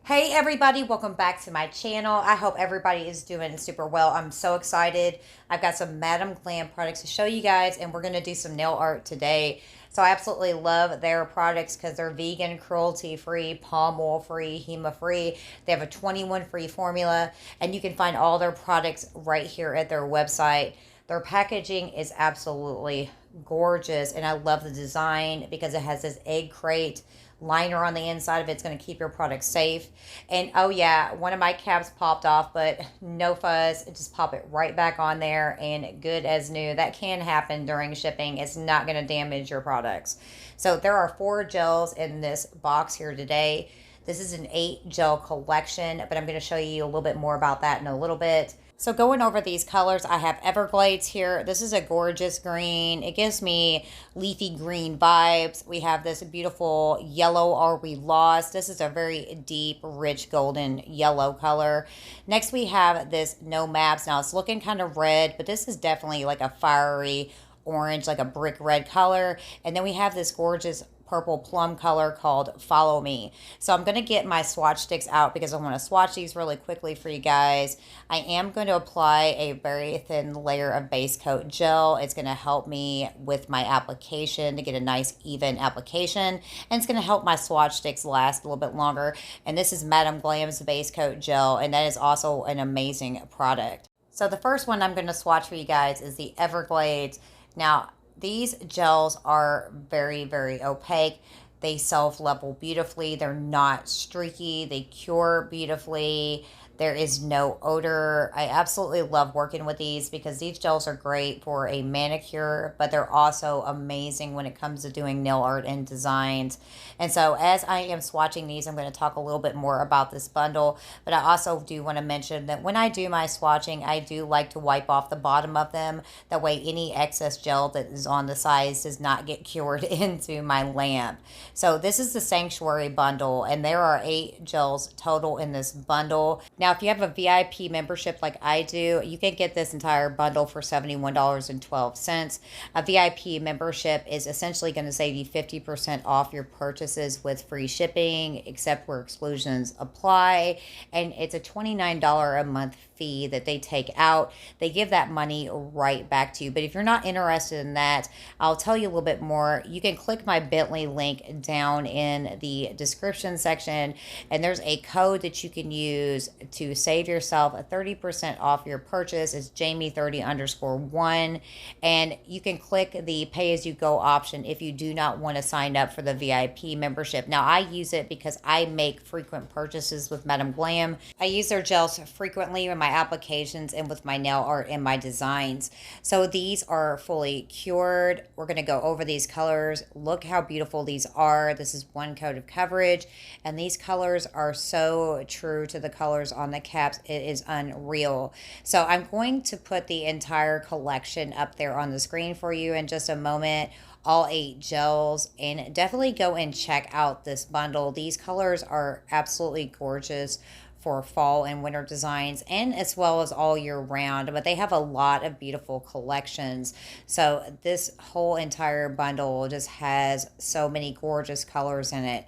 Hey everybody, welcome back to my channel. I hope everybody is doing super well. I'm so excited. I've got some Madam Glam products to show you guys, and we're going to do some nail art today. So I absolutely love their products because they're vegan, cruelty-free, palm oil-free, HEMA-free. They have a 21-free formula, and you can find all their products right here at their website. Their packaging is absolutely gorgeous, and I love the design because it has this egg crate liner on the inside of it. It's going to keep your product safe. And oh yeah, one of my caps popped off, but no fuss. Just pop it right back on there and good as new. That can happen during shipping. It's not going to damage your products. So there are 4 gels in this box here today. This is an 8 gel collection, but I'm going to show you a little bit more about that in a little bit. So going over these colors, I have Everglades here. This is a gorgeous green. It gives me leafy green vibes. We have this beautiful yellow Are We Lost. This is a very deep, rich golden yellow color. Next we have this No Maps. Now it's looking kind of red, but this is definitely like a fiery orange, like a brick red color. And then we have this gorgeous purple plum color called Follow Me. So I'm going to get my swatch sticks out because I want to swatch these really quickly for you guys. I am going to apply a very thin layer of base coat gel. It's going to help me with my application to get a nice even application, and it's going to help my swatch sticks last a little bit longer. And this is Madam Glam's base coat gel, and that is also an amazing product. So the first one I'm going to swatch for you guys is the Everglades. Now, these gels are very, very opaque. They self-level beautifully. They're not streaky. They cure beautifully. There is no odor. I absolutely love working with these because these gels are great for a manicure, but they're also amazing when it comes to doing nail art and designs. And so as I am swatching these, I'm going to talk a little bit more about this bundle, but I also do want to mention that when I do my swatching, I do like to wipe off the bottom of them. That way any excess gel that is on the sides does not get cured into my lamp. So this is the Sanctuary bundle, and there are 8 gels total in this bundle. Now, if you have a VIP membership like I do, you can get this entire bundle for $71.12. A VIP membership is essentially going to save you 50% off your purchases with free shipping, except where exclusions apply. And it's a $29 a month fee that they take out. They give that money right back to you. But if you're not interested in that, I'll tell you a little bit more. You can click my Bitly link down in the description section, and there's a code that you can use to save yourself a 30% off your purchase. It's Jamie30_1, and you can click the pay-as-you-go option if you do not want to sign up for the VIP membership. Now, I use it because I make frequent purchases with Madam Glam. I use their gels frequently in my applications and with my nail art and my designs. So these are fully cured. We're going to go over these colors. Look how beautiful these are. This is 1 coat of coverage, and these colors are so true to the colors on the caps. It is unreal. So I'm going to put the entire collection up there on the screen for you in just a moment, all 8 gels, and definitely go and check out this bundle. These colors are absolutely gorgeous for fall and winter designs, and as well as all year round, but they have a lot of beautiful collections. So this whole entire bundle just has so many gorgeous colors in it.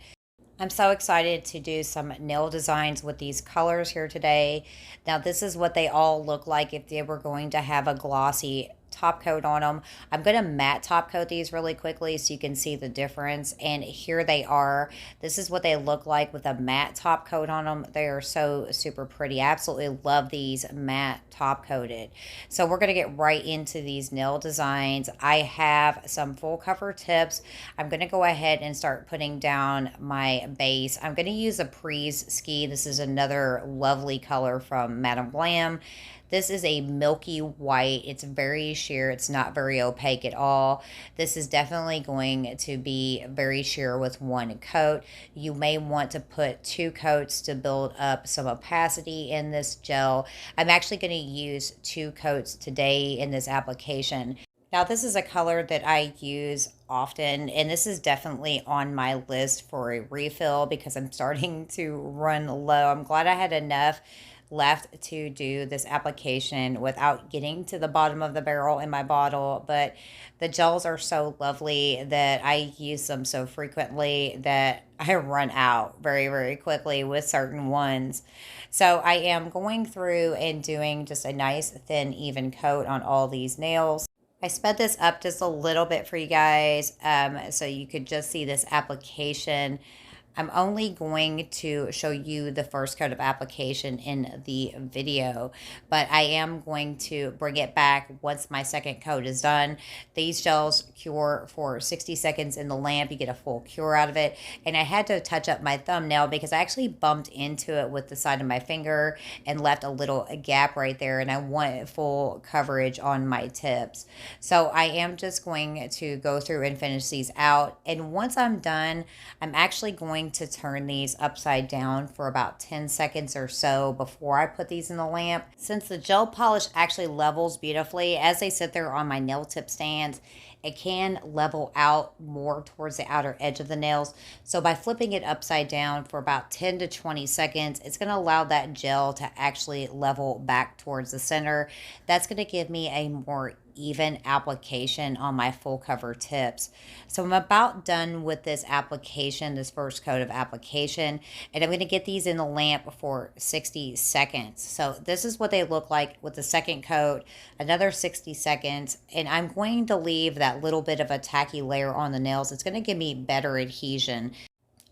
I'm so excited to do some nail designs with these colors here today. Now, this is what they all look like if they were going to have a glossy top coat on them. I'm going to matte top coat these really quickly so you can see the difference. And here they are. This is what they look like with a matte top coat on them. They are so super pretty. I absolutely love these matte top coated. So we're going to get right into these nail designs. I have some full cover tips. I'm going to go ahead and start putting down my base. I'm going to use a Prise Ski. This is another lovely color from Madam Glam. This is a milky white. It's very sheer. It's not very opaque at all. This is definitely going to be very sheer with 1 coat. You may want to put 2 coats to build up some opacity in this gel. I'm actually going to use 2 coats today in this application. Now, this is a color that I use often, and this is definitely on my list for a refill because I'm starting to run low. I'm glad I had enough left to do this application without getting to the bottom of the barrel in my bottle, but the gels are so lovely that I use them so frequently that I run out very, very quickly with certain ones. So I am going through and doing just a nice thin even coat on all these nails. I sped this up just a little bit for you guys, so you could just see this application. I'm only going to show you the first coat of application in the video, but I am going to bring it back once my second coat is done. These gels cure for 60 seconds in the lamp. You get a full cure out of it. And I had to touch up my thumbnail because I actually bumped into it with the side of my finger and left a little gap right there, and I want full coverage on my tips. So I am just going to go through and finish these out. And once I'm done, I'm actually going to turn these upside down for about 10 seconds or so before I put these in the lamp. Since the gel polish actually levels beautifully as they sit there on my nail tip stands, it can level out more towards the outer edge of the nails. So by flipping it upside down for about 10 to 20 seconds, it's going to allow that gel to actually level back towards the center. That's going to give me a more even application on my full cover tips. So I'm about done with this application, this first coat of application, and I'm going to get these in the lamp for 60 seconds. So this is what they look like with the second coat, another 60 seconds, and I'm going to leave that little bit of a tacky layer on the nails. It's going to give me better adhesion.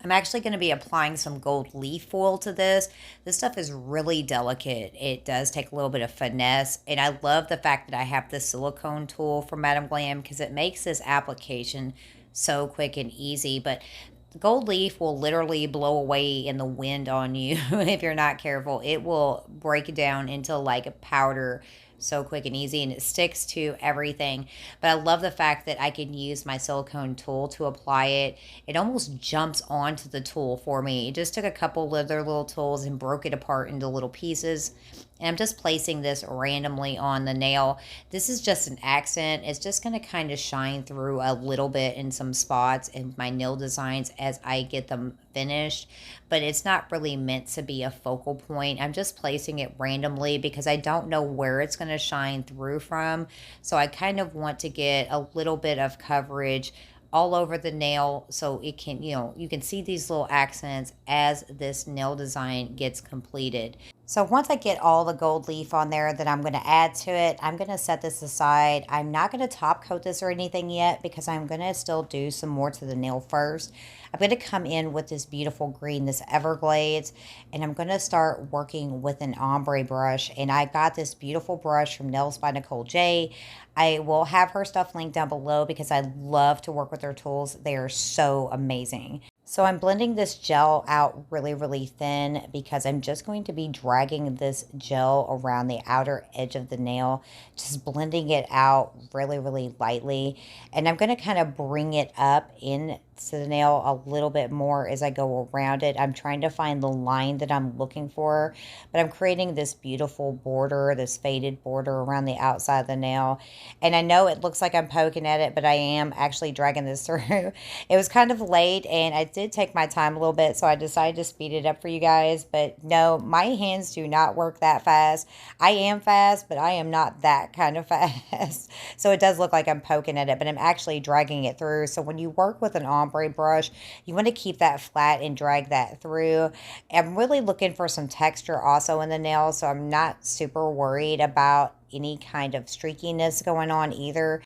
I'm actually going to be applying some gold leaf foil to this. This stuff is really delicate. It does take a little bit of finesse. And I love the fact that I have this silicone tool from Madam Glam because it makes this application so quick and easy. But the gold leaf will literally blow away in the wind on you if you're not careful. It will break down into like a powder so quick and easy, and it sticks to everything. But I love the fact that I can use my silicone tool to apply it. It almost jumps onto the tool for me. It just took a couple of their little tools and broke it apart into little pieces. And I'm just placing this randomly on the nail. This is just an accent. It's just going to kind of shine through a little bit in some spots in my nail designs as I get them finished. But it's not really meant to be a focal point. I'm just placing it randomly because I don't know where it's going to shine through from. So I kind of want to get a little bit of coverage all over the nail so it can, you can see these little accents as this nail design gets completed. So once I get all the gold leaf on there that I'm going to add to it, I'm going to set this aside. I'm not going to top coat this or anything yet because I'm going to still do some more to the nail first. I'm going to come in with this beautiful green, this Everglades, and I'm going to start working with an ombre brush. And I got this beautiful brush from Nails by Nicole J. I will have her stuff linked down below because I love to work with her tools. They are so amazing. So I'm blending this gel out really, really thin because I'm just going to be dragging this gel around the outer edge of the nail, just blending it out really, really lightly. And I'm going to kind of bring it up into the nail a little bit more as I go around it. I'm trying to find the line that I'm looking for, but I'm creating this beautiful border, this faded border around the outside of the nail. And I know it looks like I'm poking at it, but I am actually dragging this through. It was kind of late and I did take my time a little bit, so I decided to speed it up for you guys. But no, my hands do not work that fast. I am fast, but I am not that kind of fast. So it does look like I'm poking at it, but I'm actually dragging it through. So when you work with an ombre brush, you want to keep that flat and drag that through. I'm really looking for some texture also in the nail, so I'm not super worried about any kind of streakiness going on either.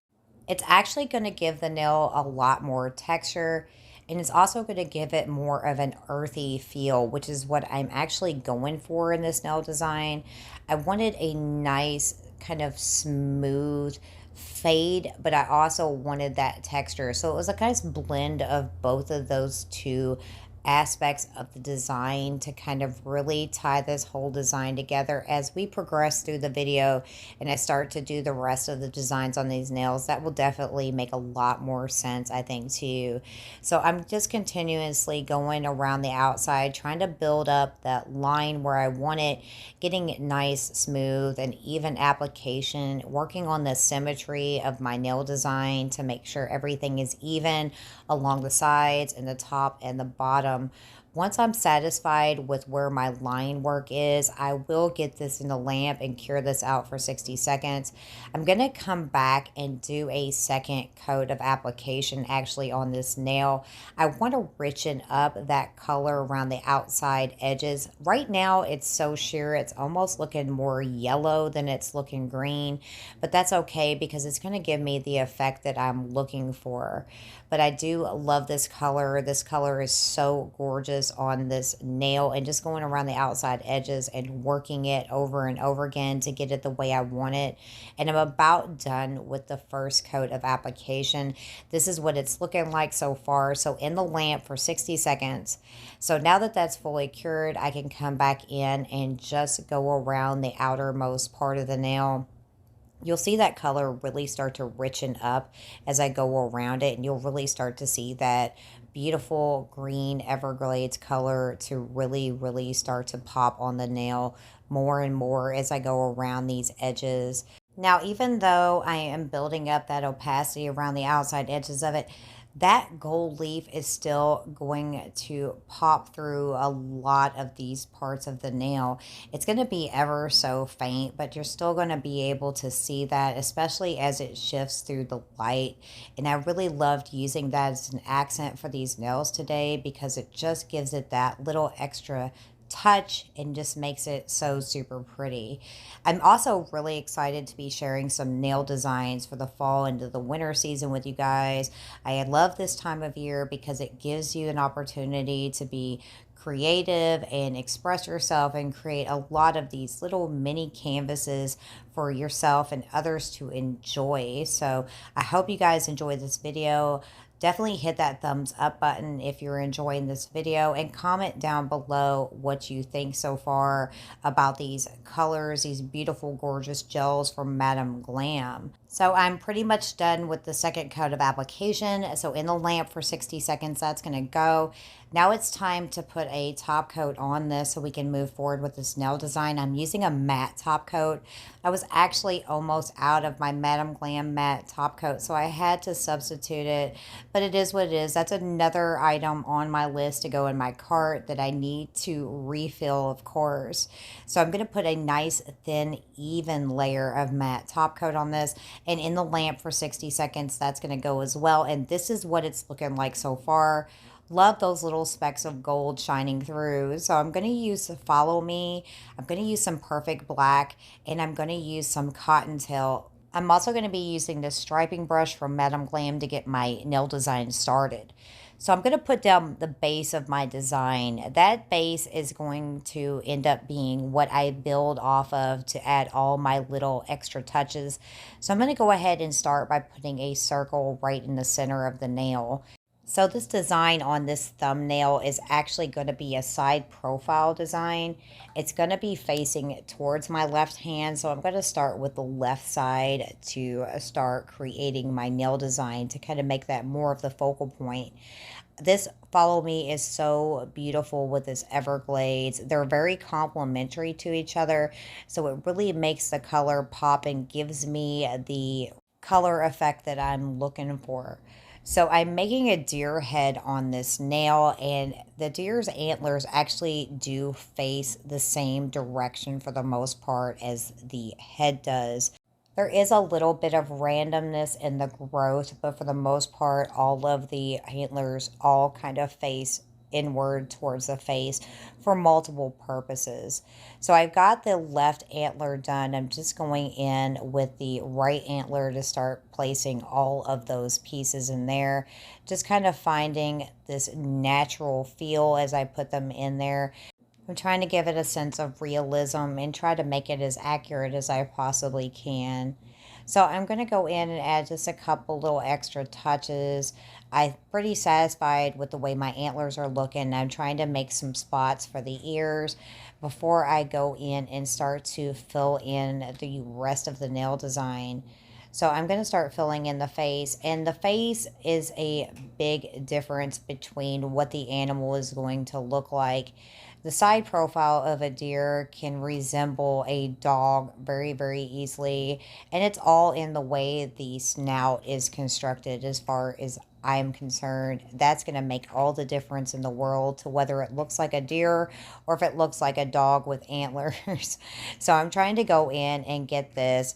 It's actually going to give the nail a lot more texture, and it's also going to give it more of an earthy feel, which is what I'm actually going for in this nail design. I wanted a nice kind of smooth fade, but I also wanted that texture. So it was a nice blend of both of those two aspects of the design to kind of really tie this whole design together as we progress through the video and I start to do the rest of the designs on these nails. That will definitely make a lot more sense, I think, to you. So I'm just continuously going around the outside, trying to build up that line where I want it, getting it nice, smooth, and even application, working on the symmetry of my nail design to make sure everything is even along the sides and the top and the bottom Once I'm satisfied with where my line work is, I will get this in the lamp and cure this out for 60 seconds. I'm going to come back and do a second coat of application actually on this nail. I want to richen up that color around the outside edges. Right now it's so sheer, it's almost looking more yellow than it's looking green, but that's okay because it's going to give me the effect that I'm looking for. But I do love this color. This color is so gorgeous on this nail, and just going around the outside edges and working it over and over again to get it the way I want it. And I'm about done with the first coat of application. This is what it's looking like so far. So in the lamp for 60 seconds. So now that that's fully cured, I can come back in and just go around the outermost part of the nail. You'll see that color really start to richen up as I go around it, and you'll really start to see that beautiful green Everglades color to really start to pop on the nail more and more as I go around these edges. Now, even though I am building up that opacity around the outside edges of it, that gold leaf is still going to pop through a lot of these parts of the nail. It's going to be ever so faint, but you're still going to be able to see that, especially as it shifts through the light. And I really loved using that as an accent for these nails today because it just gives it that little extra touch and just makes it so super pretty. I'm also really excited to be sharing some nail designs for the fall into the winter season with you guys. I love this time of year because it gives you an opportunity to be creative and express yourself and create a lot of these little mini canvases for yourself and others to enjoy. So I hope you guys enjoyed this video. Definitely hit that thumbs up button if you're enjoying this video, and comment down below what you think so far about these colors, these beautiful, gorgeous gels from Madam Glam. So I'm pretty much done with the second coat of application. So in the lamp for 60 seconds, that's going to go. Now it's time to put a top coat on this so we can move forward with this nail design. I'm using a matte top coat. I was actually almost out of my Madam Glam matte top coat, so I had to substitute it, but it is what it is. That's another item on my list to go in my cart that I need to refill, of course. So I'm going to put a nice, thin, even layer of matte top coat on this, and in the lamp for 60 seconds, that's going to go as well. And this is what it's looking like so far. Love those little specks of gold shining through. So I'm going to use Follow Me. I'm going to use some Perfect Black, and I'm going to use some Cottontail. I'm also going to be using this striping brush from Madam Glam to get my nail design started. So I'm going to put down the base of my design. That base is going to end up being what I build off of to add all my little extra touches. So I'm going to go ahead and start by putting a circle right in the center of the nail. So this design on this thumbnail is actually going to be a side profile design. It's going to be facing towards my left hand. So I'm going to start with the left side to start creating my nail design to kind of make that more of the focal point. This Follow Me is so beautiful with this Everglades. They're very complementary to each other. So it really makes the color pop and gives me the color effect that I'm looking for. So I'm making a deer head on this nail, and the deer's antlers actually do face the same direction for the most part as the head does. There is a little bit of randomness in the growth, but for the most part, all of the antlers all kind of face inward towards the face for multiple purposes. So I've got the left antler done. I'm just going in with the right antler to start placing all of those pieces in there. Just kind of finding this natural feel as I put them in there. I'm trying to give it a sense of realism and try to make it as accurate as I possibly can. So I'm going to go in and add just a couple little extra touches. I'm pretty satisfied with the way my antlers are looking. I'm trying to make some spots for the ears before I go in and start to fill in the rest of the nail design. So I'm going to start filling in the face, and the face is a big difference between what the animal is going to look like. The side profile of a deer can resemble a dog very easily, and it's all in the way the snout is constructed as far as I am concerned, that's going to make all the difference in the world to whether it looks like a deer or if it looks like a dog with antlers. So I'm trying to go in and get this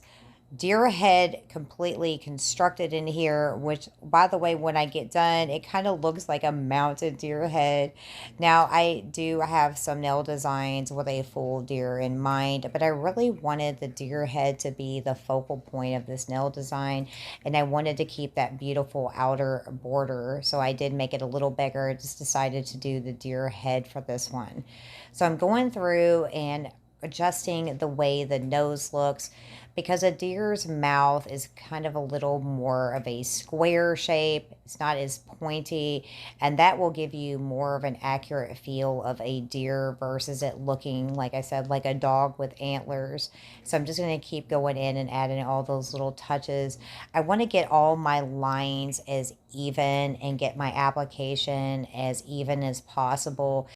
deer head completely constructed in here, which, by the way, when I get done, it kind of looks like a mounted deer head. Now I do have some nail designs with a full deer in mind, but I really wanted the deer head to be the focal point of this nail design, and I wanted to keep that beautiful outer border, so I did make it a little bigger. I just decided to do the deer head for this one. So I'm going through and adjusting the way the nose looks, because a deer's mouth is kind of a little more of a square shape. It's not as pointy, and that will give you more of an accurate feel of a deer versus it looking, like I said, like a dog with antlers. So I'm just going to keep going in and adding all those little touches. I want to get all my lines as even and get my application as even as possible.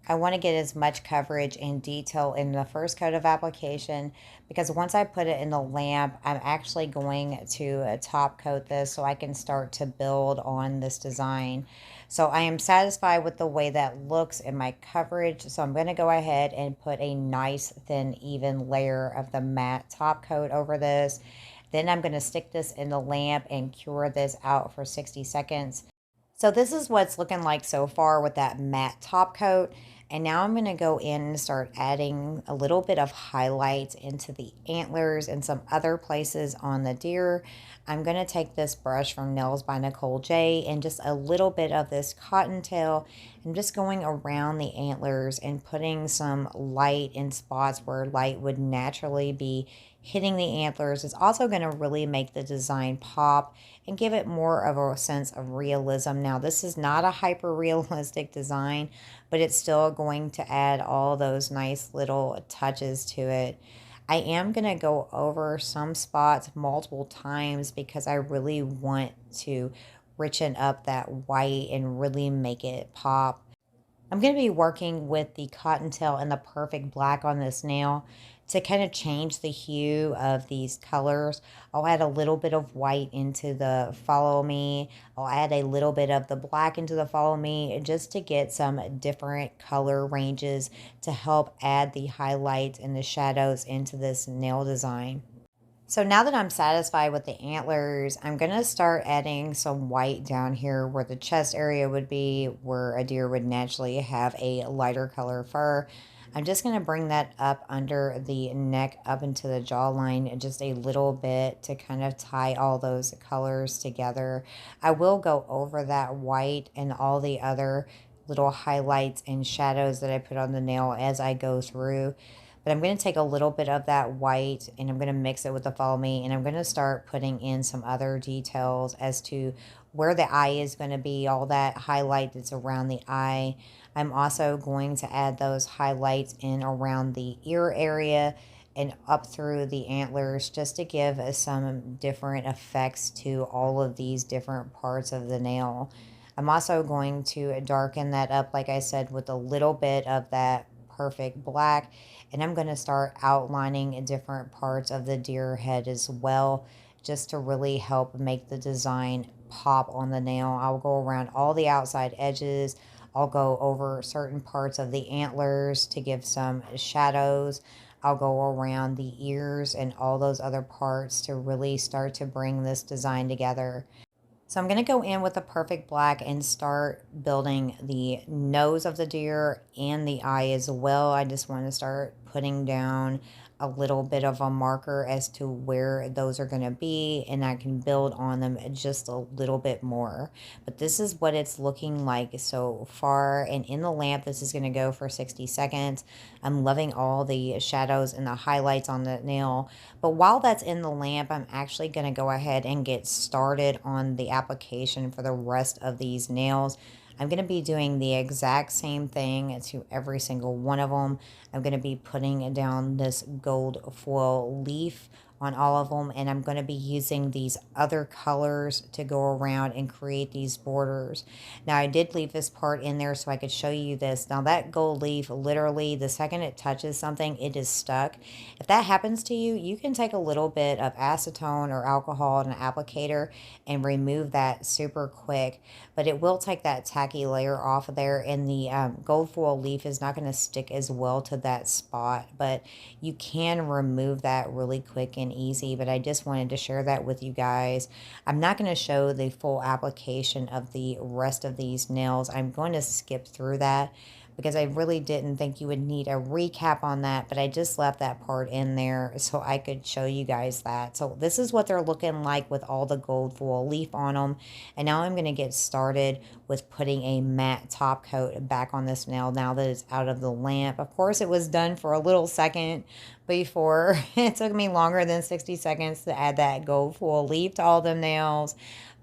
I want to get as much coverage and detail in the first coat of application, because once I put it in the lamp, I'm actually going to top coat this so I can start to build on this design. So I am satisfied with the way that looks in my coverage. So I'm going to go ahead and put a nice thin even layer of the matte top coat over this. Then I'm going to stick this in the lamp and cure this out for 60 seconds. So this is what it's looking like so far with that matte top coat. And now I'm going to go in and start adding a little bit of highlights into the antlers and some other places on the deer. I'm going to take this brush from Nails by Nicole J and just a little bit of this cottontail. I'm just going around the antlers and putting some light in spots where light would naturally be hitting the antlers. It's also going to really make the design pop and give it more of a sense of realism. Now, this is not a hyper realistic design, but it's still going to add all those nice little touches to it. I am going to go over some spots multiple times because I really want to richen up that white and really make it pop. I'm going to be working with the cottontail and the perfect black on this nail to kind of change the hue of these colors. I'll add a little bit of white into the follow me. I'll add a little bit of the black into the follow me just to get some different color ranges to help add the highlights and the shadows into this nail design. So now that I'm satisfied with the antlers, I'm going to start adding some white down here where the chest area would be, where a deer would naturally have a lighter color fur. I'm just going to bring that up under the neck, up into the jawline just a little bit to kind of tie all those colors together. I will go over that white and all the other little highlights and shadows that I put on the nail as I go through. But I'm going to take a little bit of that white and I'm going to mix it with the follow me, and I'm going to start putting in some other details as to where the eye is going to be, all that highlight that's around the eye. I'm also going to add those highlights in around the ear area and up through the antlers just to give some different effects to all of these different parts of the nail. I'm also going to darken that up, like I said, with a little bit of that perfect black, and I'm going to start outlining different parts of the deer head as well, just to really help make the design pop on the nail. I'll go around all the outside edges. I'll go over certain parts of the antlers to give some shadows. I'll go around the ears and all those other parts to really start to bring this design together. So I'm going to go in with a perfect black and start building the nose of the deer and the eye as well. I just want to start putting down a little bit of a marker as to where those are going to be, and I can build on them just a little bit more. But this is what it's looking like so far, and in the lamp this is going to go for 60 seconds. I'm loving all the shadows and the highlights on the nail, but while that's in the lamp, I'm actually going to go ahead and get started on the application for the rest of these nails. I'm going to be doing the exact same thing to every single one of them. I'm going to be putting down this gold foil leaf on all of them, and I'm going to be using these other colors to go around and create these borders. Now I did leave this part in there so I could show you this. Now that gold leaf, literally the second it touches something, it is stuck. If that happens to you, you can take a little bit of acetone or alcohol in an applicator and remove that super quick, but it will take that tacky layer off of there, and the gold foil leaf is not going to stick as well to that spot, but you can remove that really quick and easy. But I just wanted to share that with you guys. I'm not going to show the full application of the rest of these nails. I'm going to skip through that because I really didn't think you would need a recap on that, but I just left that part in there so I could show you guys that. So this is what they're looking like with all the gold foil leaf on them. And now I'm going to get started with putting a matte top coat back on this nail now that it's out of the lamp. Of course, it was done for a little second before. It took me longer than 60 seconds to add that gold foil leaf to all them nails,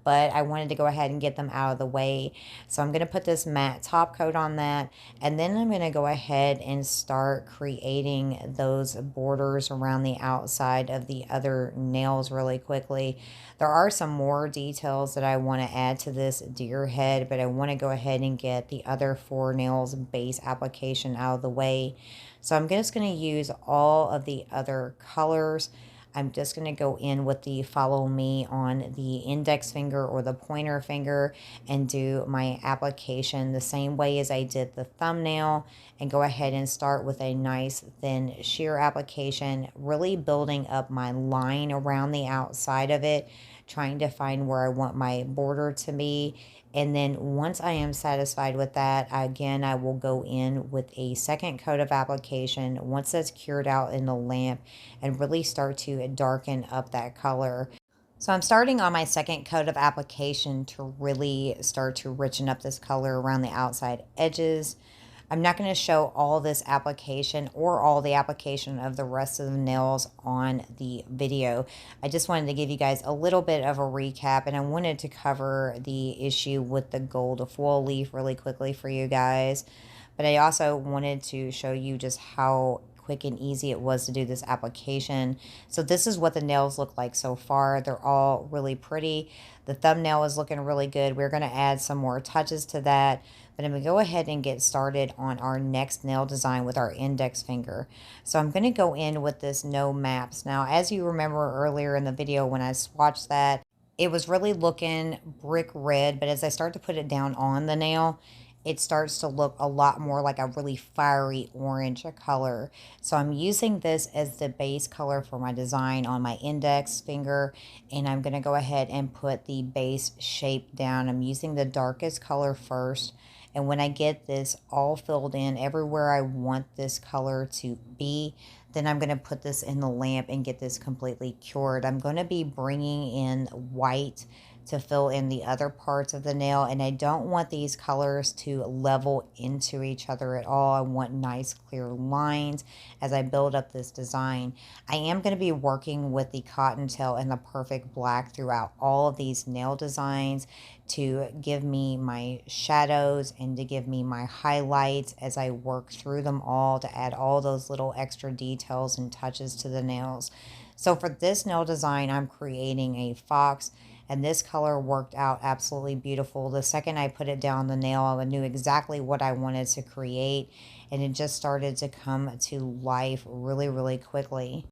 but I wanted to go ahead and get them out of the way. So I'm going to put this matte top coat on that, and then I'm going to go ahead and start creating those borders around the outside of the other nails really quickly. There are some more details that I want to add to this deer head, but I want to go ahead and get the other 4 nails base application out of the way. So I'm just going to use all of the other colors. I'm just going to go in with the follow me on the index finger or the pointer finger and do my application the same way as I did the thumbnail, and go ahead and start with a nice thin sheer application, really building up my line around the outside of it, trying to find where I want my border to be. And then once I am satisfied with that, again, I will go in with a second coat of application once that's cured out in the lamp and really start to darken up that color. So I'm starting on my second coat of application to really start to richen up this color around the outside edges. I'm not going to show all this application or all the application of the rest of the nails on the video. I just wanted to give you guys a little bit of a recap, and I wanted to cover the issue with the gold foil leaf really quickly for you guys. But I also wanted to show you just how quick and easy it was to do this application. So this is what the nails look like so far. They're all really pretty. The thumbnail is looking really good. We're going to add some more touches to that, but I'm going to go ahead and get started on our next nail design with our index finger. So I'm going to go in with this no maps. Now, as you remember earlier in the video when I swatched that, it was really looking brick red, but as I start to put it down on the nail, it starts to look a lot more like a really fiery orange color. So I'm using this as the base color for my design on my index finger, and I'm going to go ahead and put the base shape down. I'm using the darkest color first, and when I get this all filled in everywhere I want this color to be, then I'm going to put this in the lamp and get this completely cured. I'm going to be bringing in white to fill in the other parts of the nail, and I don't want these colors to level into each other at all. I want nice clear lines as I build up this design. I am going to be working with the cottontail and the perfect black throughout all of these nail designs to give me my shadows and to give me my highlights as I work through them all, to add all those little extra details and touches to the nails. So for this nail design, I'm creating a fox, and this color worked out absolutely beautiful. The second I put it down the nail, I knew exactly what I wanted to create, and it just started to come to life really, really quickly.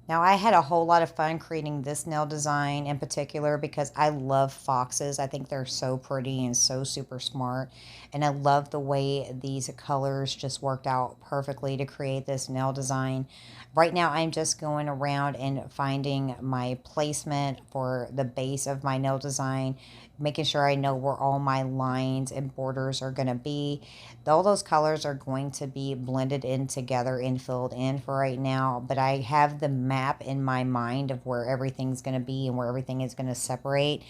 Now, I had a whole lot of fun creating this nail design in particular because I love foxes. I think they're so pretty and so super smart. And I love the way these colors just worked out perfectly to create this nail design. Right now, I'm just going around and finding my placement for the base of my nail design, making sure I know where all my lines and borders are going to be. All those colors are going to be blended in together and filled in for right now, but I have the map in my mind of where everything's going to be and where everything is going to separate,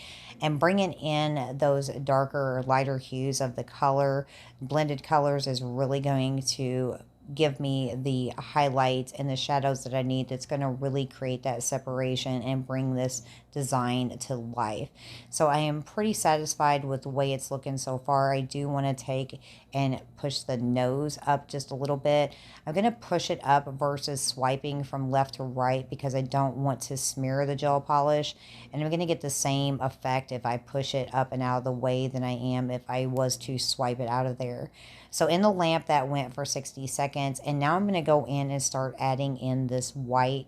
and bringing in those darker or lighter hues of the color, blended colors, is really going to give me the highlights and the shadows that I need, that's going to really create that separation and bring this design to life. So I am pretty satisfied with the way it's looking so far. I do want to take and push the nose up just a little bit. I'm going to push it up versus swiping from left to right because I don't want to smear the gel polish. And I'm going to get the same effect if I push it up and out of the way than I am if I was to swipe it out of there. So in the lamp, that went for 60 seconds. And now I'm going to go in and start adding in this white.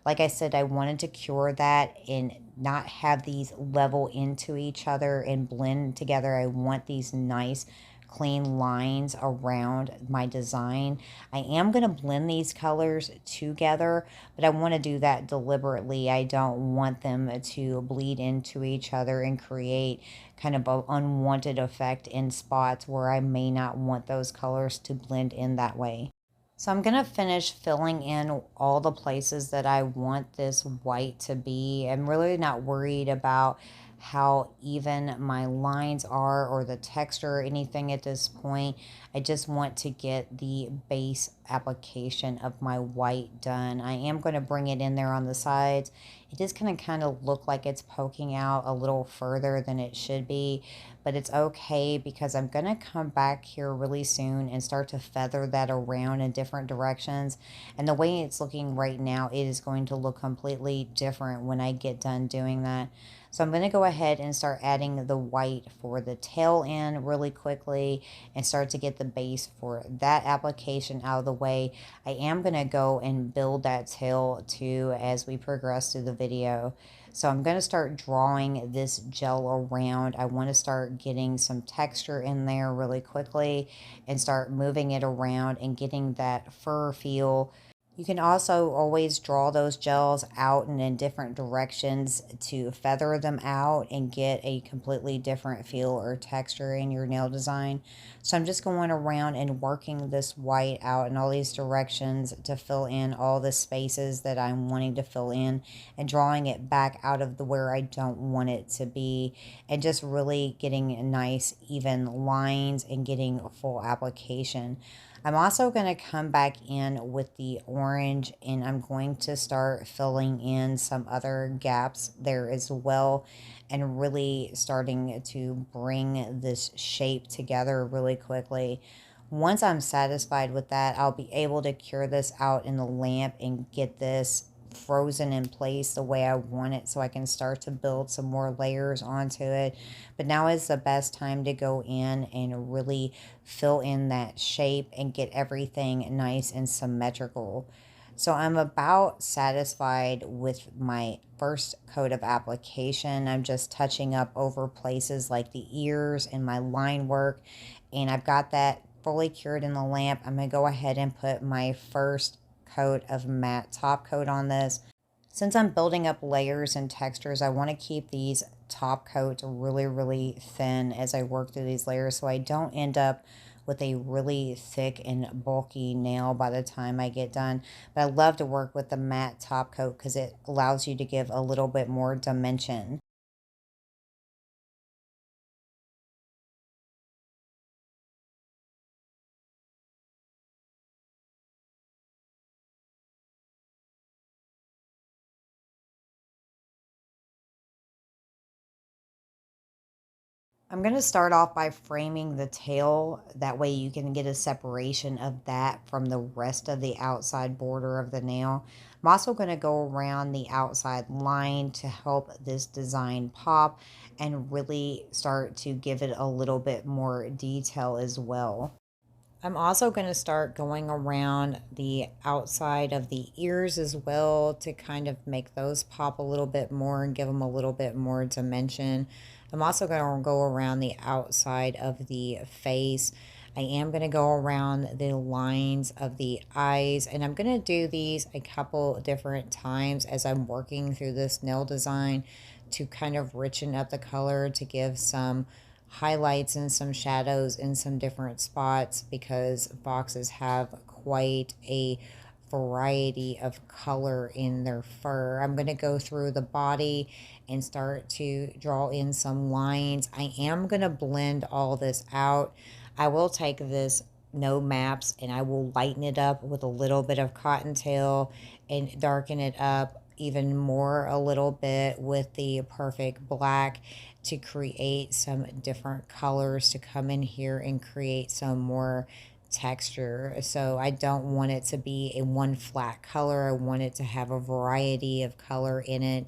Like I said, I wanted to cure that and not have these level into each other and blend together. I want these nice clean lines around my design. I am going to blend these colors together, but I want to do that deliberately. I don't want them to bleed into each other and create kind of an unwanted effect in spots where I may not want those colors to blend in that way. So I'm going to finish filling in all the places that I want this white to be. I'm really not worried about how even my lines are or the texture or anything at this point. I just want to get the base application of my white done. I am going to bring it in there on the sides. It is going to kind of look like it's poking out a little further than it should be, but it's okay because I'm going to come back here really soon and start to feather that around in different directions. And the way it's looking right now, it is going to look completely different when I get done doing that. So I'm going to go ahead and start adding the white for the tail end really quickly and start to get the base for that application out of the way. I am going to go and build that tail too as we progress through the video. So I'm going to start drawing this gel around. I want to start getting some texture in there really quickly and start moving it around and getting that fur feel. You can also always draw those gels out and in different directions to feather them out and get a completely different feel or texture in your nail design. So I'm just going around and working this white out in all these directions to fill in all the spaces that I'm wanting to fill in and drawing it back out of the where I don't want it to be, and just really getting nice even lines and getting a full application. I'm also going to come back in with the orange and I'm going to start filling in some other gaps there as well and really starting to bring this shape together really quickly. Once I'm satisfied with that, I'll be able to cure this out in the lamp and get this frozen in place the way I want it so I can start to build some more layers onto it. But now is the best time to go in and really fill in that shape and get everything nice and symmetrical. So I'm about satisfied with my first coat of application. I'm just touching up over places like the ears and my line work, and I've got that fully cured in the lamp. I'm going to go ahead and put my first coat of matte top coat on this. Since I'm building up layers and textures, I want to keep these top coats really, really thin as I work through these layers so I don't end up with a really thick and bulky nail by the time I get done. But I love to work with the matte top coat because it allows you to give a little bit more dimension. I'm going to start off by framing the tail. That way you can get a separation of that from the rest of the outside border of the nail. I'm also going to go around the outside line to help this design pop and really start to give it a little bit more detail as well. I'm also going to start going around the outside of the ears as well to kind of make those pop a little bit more and give them a little bit more dimension. I'm also going to go around the outside of the face. I am going to go around the lines of the eyes, and I'm going to do these a couple different times as I'm working through this nail design to kind of richen up the color, to give some highlights and some shadows in some different spots, because foxes have quite a variety of color in their fur. I'm going to go through the body and start to draw in some lines. I am going to blend all this out. I will take this no maps, and I will lighten it up with a little bit of cottontail and darken it up even more a little bit with the perfect black to create some different colors to come in here and create some more texture. So I don't want it to be a one flat color. I want it to have a variety of color in it.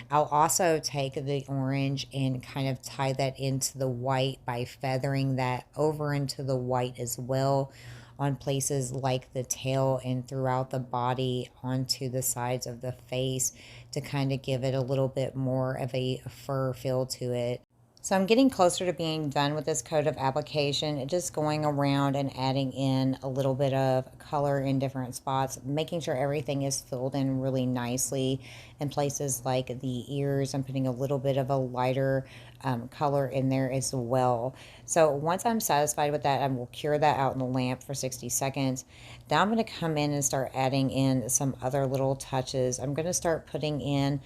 I'll also take the orange and kind of tie that into the white by feathering that over into the white as well on places like the tail and throughout the body onto the sides of the face to kind of give it a little bit more of a fur feel to it. So I'm getting closer to being done with this coat of application, just going around and adding in a little bit of color in different spots, making sure everything is filled in really nicely in places like the ears. I'm putting a little bit of a lighter color in there as well. So once I'm satisfied with that, I will cure that out in the lamp for 60 seconds. Now I'm going to come in and start adding in some other little touches. I'm going to start putting in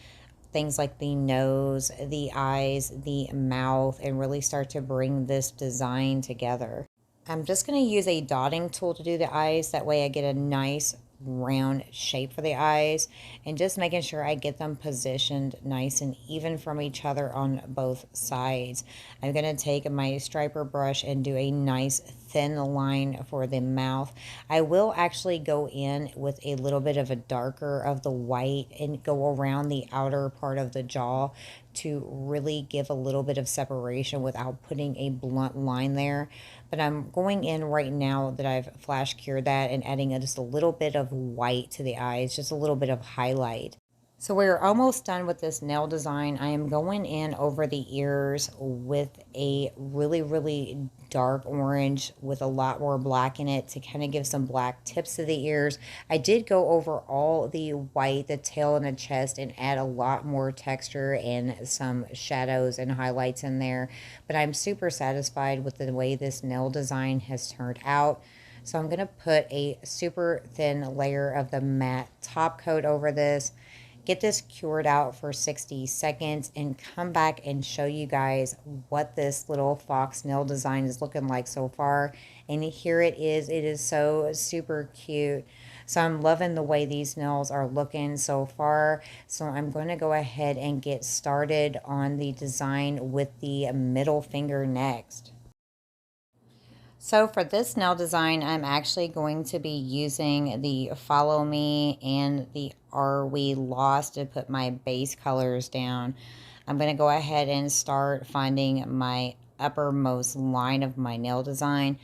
things like the nose, the eyes, the mouth, and really start to bring this design together. I'm just going to use a dotting tool to do the eyes. That way I get a nice round shape for the eyes, and just making sure I get them positioned nice and even from each other on both sides. I'm going to take my striper brush and do a nice thin line for the mouth. I will actually go in with a little bit of a darker of the white and go around the outer part of the jaw to really give a little bit of separation without putting a blunt line there. But I'm going in right now that I've flash cured that and adding just a little bit of white to the eyes, just a little bit of highlight. So we're almost done with this nail design. I am going in over the ears with a really dark orange with a lot more black in it to kind of give some black tips to the ears. I did go over all the white, the tail and the chest, and add a lot more texture and some shadows and highlights in there. But I'm super satisfied with the way this nail design has turned out. So I'm going to put a super thin layer of the matte top coat over this, get this cured out for 60 seconds, and come back and show you guys what this little fox nail design is looking like so far. And here it is so super cute. So I'm loving the way these nails are looking so far. So I'm going to go ahead and get started on the design with the middle finger next. So for this nail design, I'm actually going to be using the Follow Me and the Are We Lost to put my base colors down. I'm going to go ahead and start finding my uppermost line of my nail design.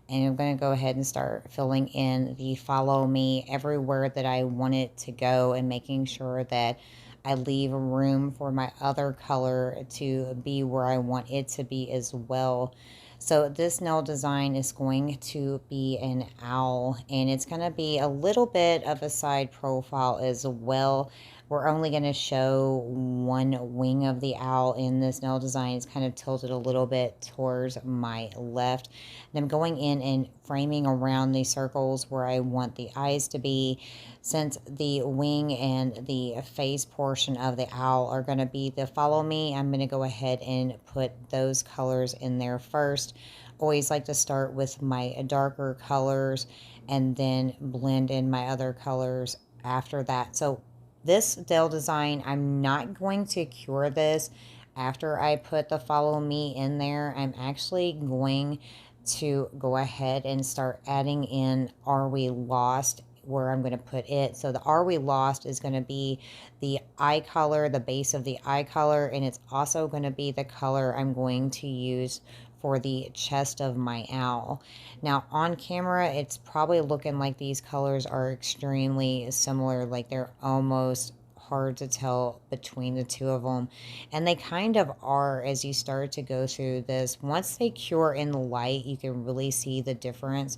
And I'm going to go ahead and start filling in the Follow Me everywhere that I want it to go, and making sure that I leave room for my other color to be where I want it to be as well. So this nail design is going to be an owl, and it's going to be a little bit of a side profile as well. We're only going to show one wing of the owl in this nail design. It's kind of tilted a little bit towards my left. And I'm going in and framing around the circles where I want the eyes to be. Since the wing and the face portion of the owl are going to be the Follow Me, I'm going to go ahead and put those colors in there first. Always like to start with my darker colors and then blend in my other colors after that. So this nail design, I'm not going to cure this after I put the Follow Me in there. I'm actually going to go ahead and start adding in Are We Lost, where I'm going to put it. So the Are We Lost is going to be the eye color, the base of the eye color, and it's also going to be the color I'm going to use for the chest of my owl. Now on camera, it's probably looking like these colors are extremely similar, like they're almost hard to tell between the two of them, and they kind of are as you start to go through this. Once they cure in the light, you can really see the difference.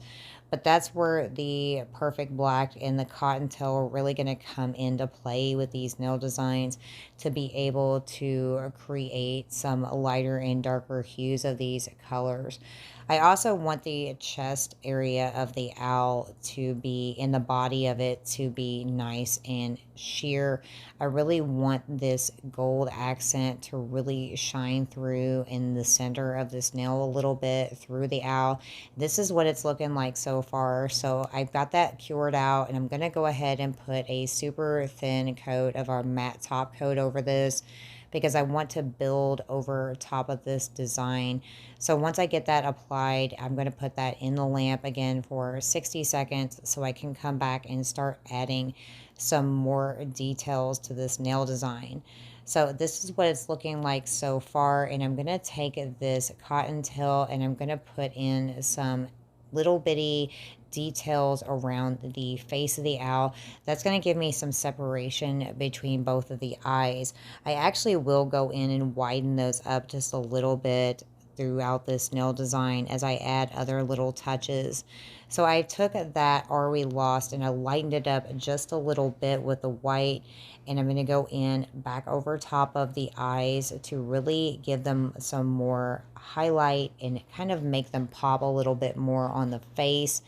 But that's where the perfect black and the cottontail are really going to come into play with these nail designs, to be able to create some lighter and darker hues of these colors. I also want the chest area of the owl to be, in the body of it, to be nice and sheer. I really want this gold accent to really shine through in the center of this nail a little bit through the owl. This is what it's looking like so far. So I've got that cured out, and I'm going to go ahead and put a super thin coat of our matte top coat over this, because I want to build over top of this design. So once I get that applied, I'm going to put that in the lamp again for 60 seconds so I can come back and start adding some more details to this nail design. So this is what it's looking like so far, and I'm going to take this cottontail and I'm going to put in some little bitty details around the face of the owl. That's going to give me some separation between both of the eyes. I actually will go in and widen those up just a little bit throughout this nail design as I add other little touches. So I took that Are We Lost and I lightened it up just a little bit with the white, and I'm going to go in back over top of the eyes to really give them some more highlight and kind of make them pop a little bit more on the face.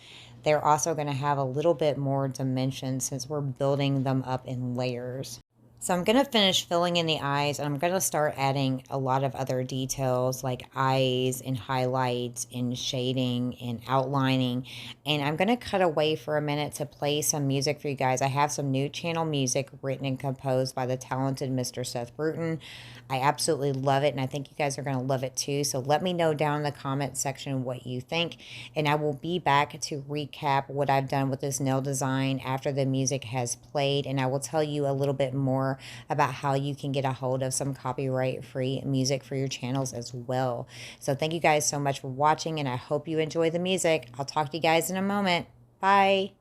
They're also going to have a little bit more dimension since we're building them up in layers. So I'm going to finish filling in the eyes, and I'm going to start adding a lot of other details like eyes and highlights and shading and outlining. And I'm going to cut away for a minute to play some music for you guys. I have some new channel music written and composed by the talented Mr. Seth Bruton. I absolutely love it, and I think you guys are going to love it too. So let me know down in the comment section what you think, and I will be back to recap what I've done with this nail design after the music has played, and I will tell you a little bit more about how you can get a hold of some copyright-free music for your channels as well. So thank you guys so much for watching, and I hope you enjoy the music. I'll talk to you guys in a moment. Bye.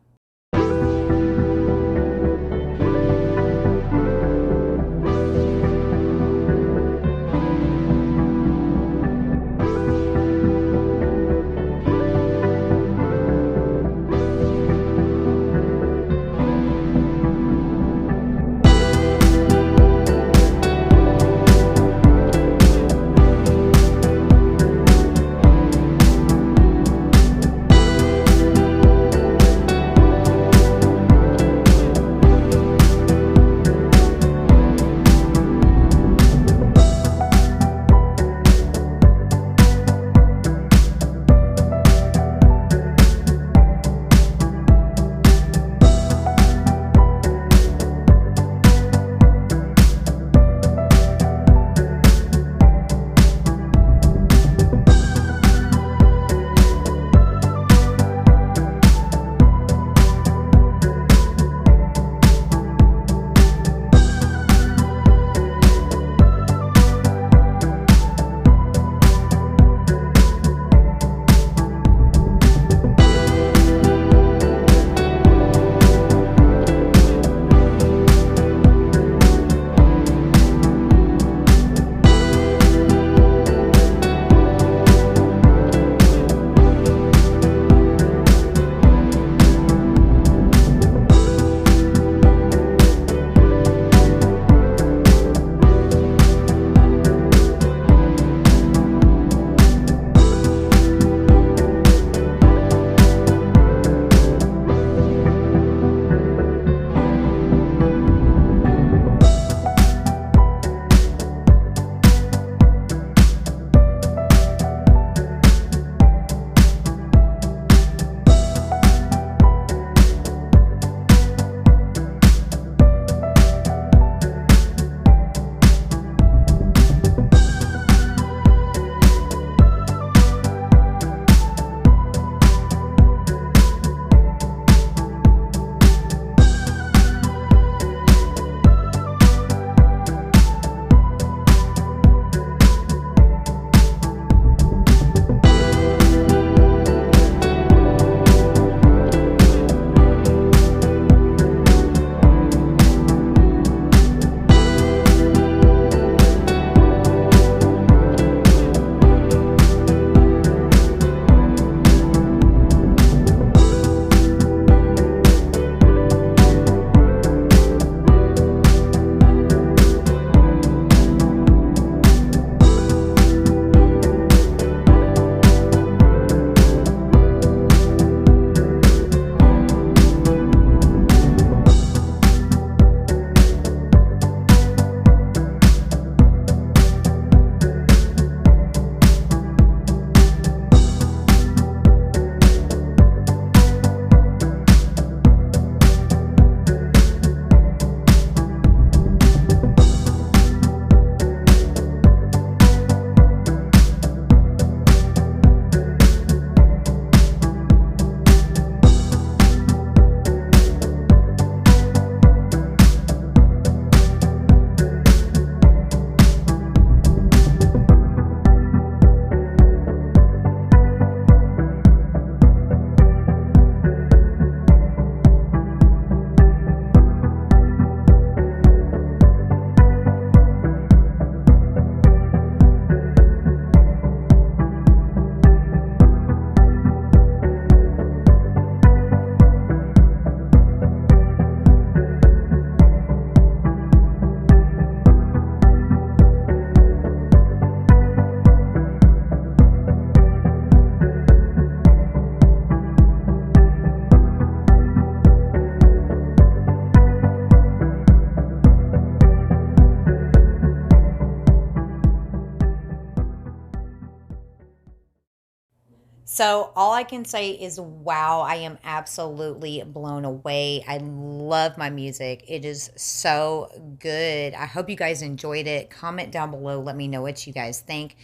So all I can say is wow, I am absolutely blown away. I love my music. It is so good. I hope you guys enjoyed it. Comment down below. Let me know what you guys think.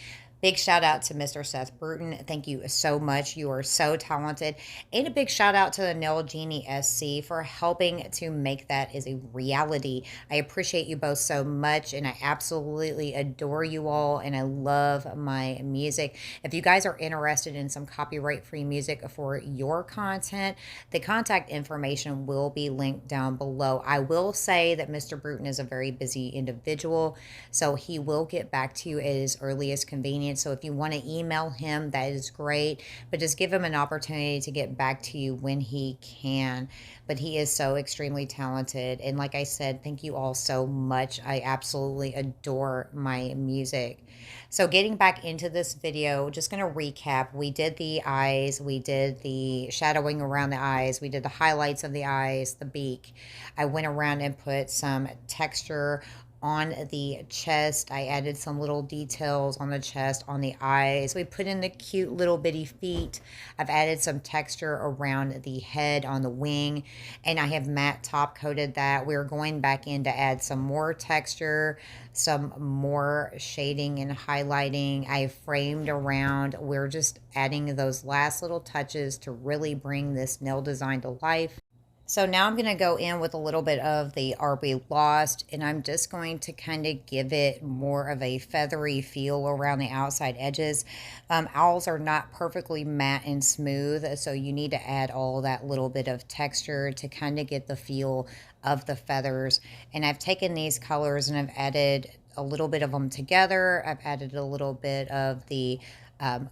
Big shout out to Mr. Seth Bruton. Thank you so much. You are so talented. And a big shout out to the Nail Genie SC for helping to make that as a reality. I appreciate you both so much, and I absolutely adore you all, and I love my music. If you guys are interested in some copyright-free music for your content, the contact information will be linked down below. I will say that Mr. Bruton is a very busy individual, so he will get back to you at his earliest convenience. So if you want to email him, that is great, but just give him an opportunity to get back to you when he can. But he is so extremely talented. And like I said, thank you all so much. I absolutely adore my music. So getting back into this video, just going to recap. We did the eyes, we did the shadowing around the eyes, we did the highlights of the eyes, the beak. I went around and put some texture on the chest. I added some little details on the chest, on the eyes. We put in the cute little bitty feet. I've added some texture around the head on the wing, and I have matte top coated that. We're going back in to add some more texture, some more shading and highlighting. I framed around. We're just adding those last little touches to really bring this nail design to life. So now I'm going to go in with a little bit of the Are We Lost, and I'm just going to kind of give it more of a feathery feel around the outside edges. Owls are not perfectly matte and smooth, so you need to add all that little bit of texture to kind of get the feel of the feathers. And I've taken these colors and I've added a little bit of them together. I've added a little bit of the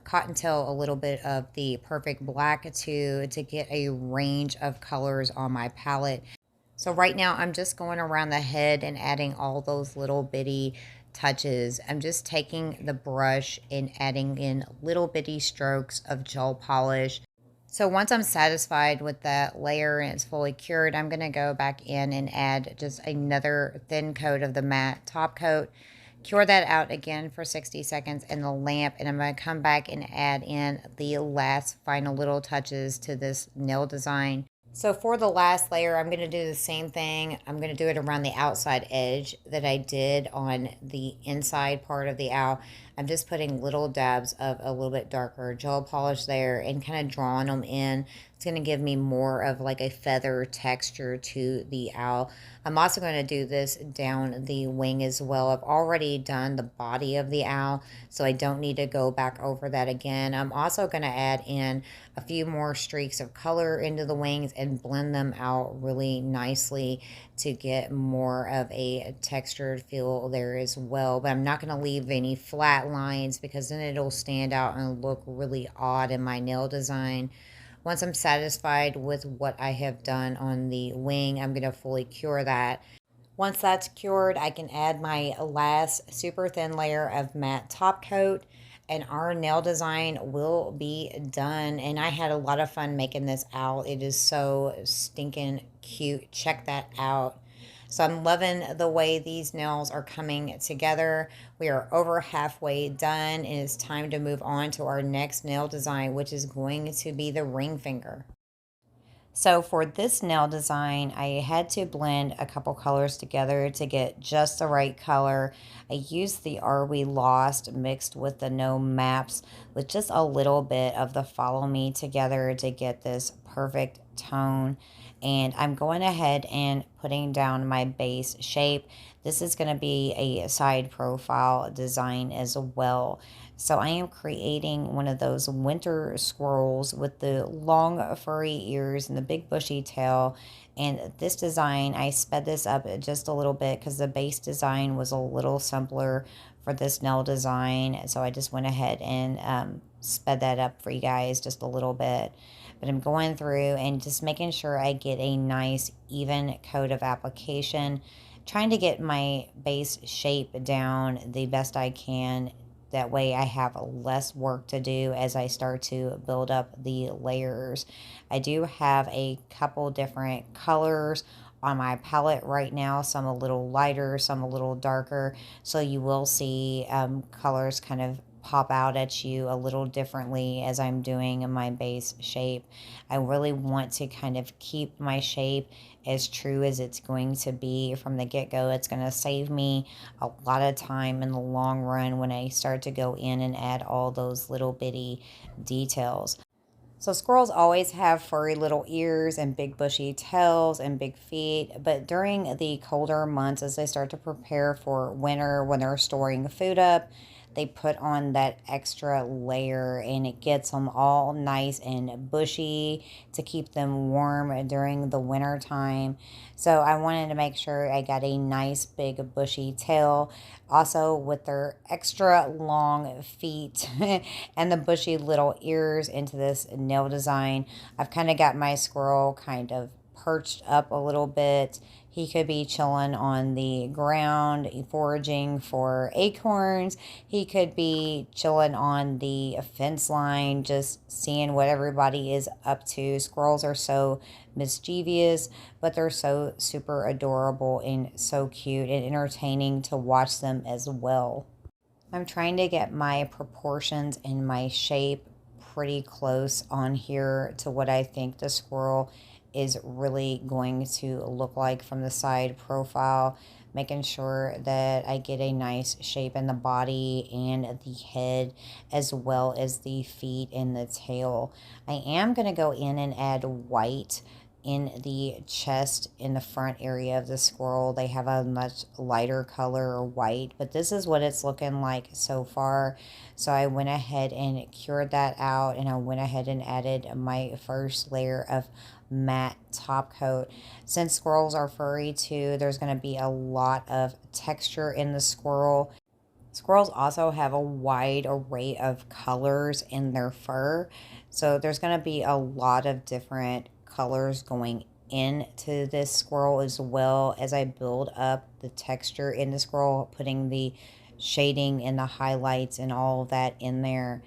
cottontail, a little bit of the perfect black to get a range of colors on my palette. So right now I'm just going around the head and adding all those little bitty touches. I'm just taking the brush and adding in little bitty strokes of gel polish. So once I'm satisfied with that layer and it's fully cured, I'm going to go back in and add just another thin coat of the matte top coat. Cure that out again for 60 seconds in the lamp, and I'm going to come back and add in the last final little touches to this nail design. So for the last layer, I'm going to do the same thing. I'm going to do it around the outside edge that I did on the inside part of the owl. I'm just putting little dabs of a little bit darker gel polish there and kind of drawing them in. It's going to give me more of like a feather texture to the owl. I'm also going to do this down the wing as well. I've already done the body of the owl, so I don't need to go back over that again. I'm also going to add in a few more streaks of color into the wings and blend them out really nicely to get more of a textured feel there as well. But I'm not going to leave any flat lines because then it'll stand out and look really odd in my nail design. Once I'm satisfied with what I have done on the wing, I'm going to fully cure that. Once that's cured, I can add my last super thin layer of matte top coat, and our nail design will be done. And I had a lot of fun making this owl. It is so stinking cute. Check that out. So I'm loving the way these nails are coming together. We are over halfway done, and it's time to move on to our next nail design, which is going to be the ring finger. So for this nail design, I had to blend a couple colors together to get just the right color. I used the Are We Lost mixed with the No Maps with just a little bit of the Follow Me together to get this perfect tone. And I'm going ahead and putting down my base shape. This is going to be a side profile design as well. So I am creating one of those winter squirrels with the long furry ears and the big bushy tail. And this design, I sped this up just a little bit because the base design was a little simpler for this nail design. So I just went ahead and sped that up for you guys just a little bit. But I'm going through and just making sure I get a nice even coat of application, trying to get my base shape down the best I can. That way I have less work to do as I start to build up the layers. I do have a couple different colors on my palette right now, some a little lighter, some a little darker. So you will see colors kind of pop out at you a little differently as I'm doing my base shape. I really want to kind of keep my shape as true as it's going to be from the get-go. It's going to save me a lot of time in the long run when I start to go in and add all those little bitty details. So squirrels always have furry little ears and big bushy tails and big feet, but during the colder months as they start to prepare for winter when they're storing food up, they put on that extra layer and it gets them all nice and bushy to keep them warm during the winter time. So I wanted to make sure I got a nice big bushy tail. Also with their extra long feet and the bushy little ears into this nail design, I've kind of got my squirrel kind of perched up a little bit. He could be chilling on the ground, foraging for acorns. He could be chilling on the fence line, just seeing what everybody is up to. Squirrels are so mischievous, but they're so super adorable and so cute and entertaining to watch them as well. I'm trying to get my proportions and my shape pretty close on here to what I think the squirrel is really going to look like from the side profile, making sure that I get a nice shape in the body and the head as well as the feet and the tail. I am going to go in and add white in the chest in the front area of the squirrel. They have a much lighter color or white, but this is what it's looking like so far. So I went ahead and cured that out, and I went ahead and added my first layer of matte top coat. Since squirrels are furry too, there's going to be a lot of texture in the squirrel. Squirrels also have a wide array of colors in their fur, so there's going to be a lot of different colors going into this squirrel as well as I build up the texture in the squirrel, putting the shading and the highlights and all of that in there.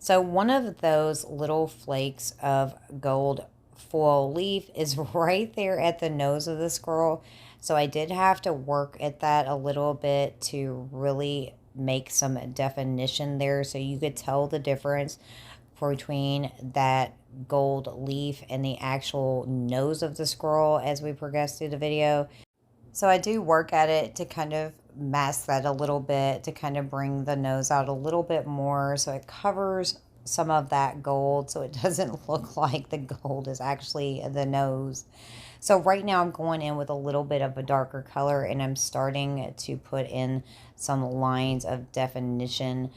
So one of those little flakes of gold foil leaf is right there at the nose of the squirrel. So I did have to work at that a little bit to really make some definition there so you could tell the difference between that gold leaf and the actual nose of the squirrel as we progress through the video. So I do work at it to kind of mask that a little bit to kind of bring the nose out a little bit more so it covers some of that gold so it doesn't look like the gold is actually the nose. So right now I'm going in with a little bit of a darker color and I'm starting to put in some lines of definition.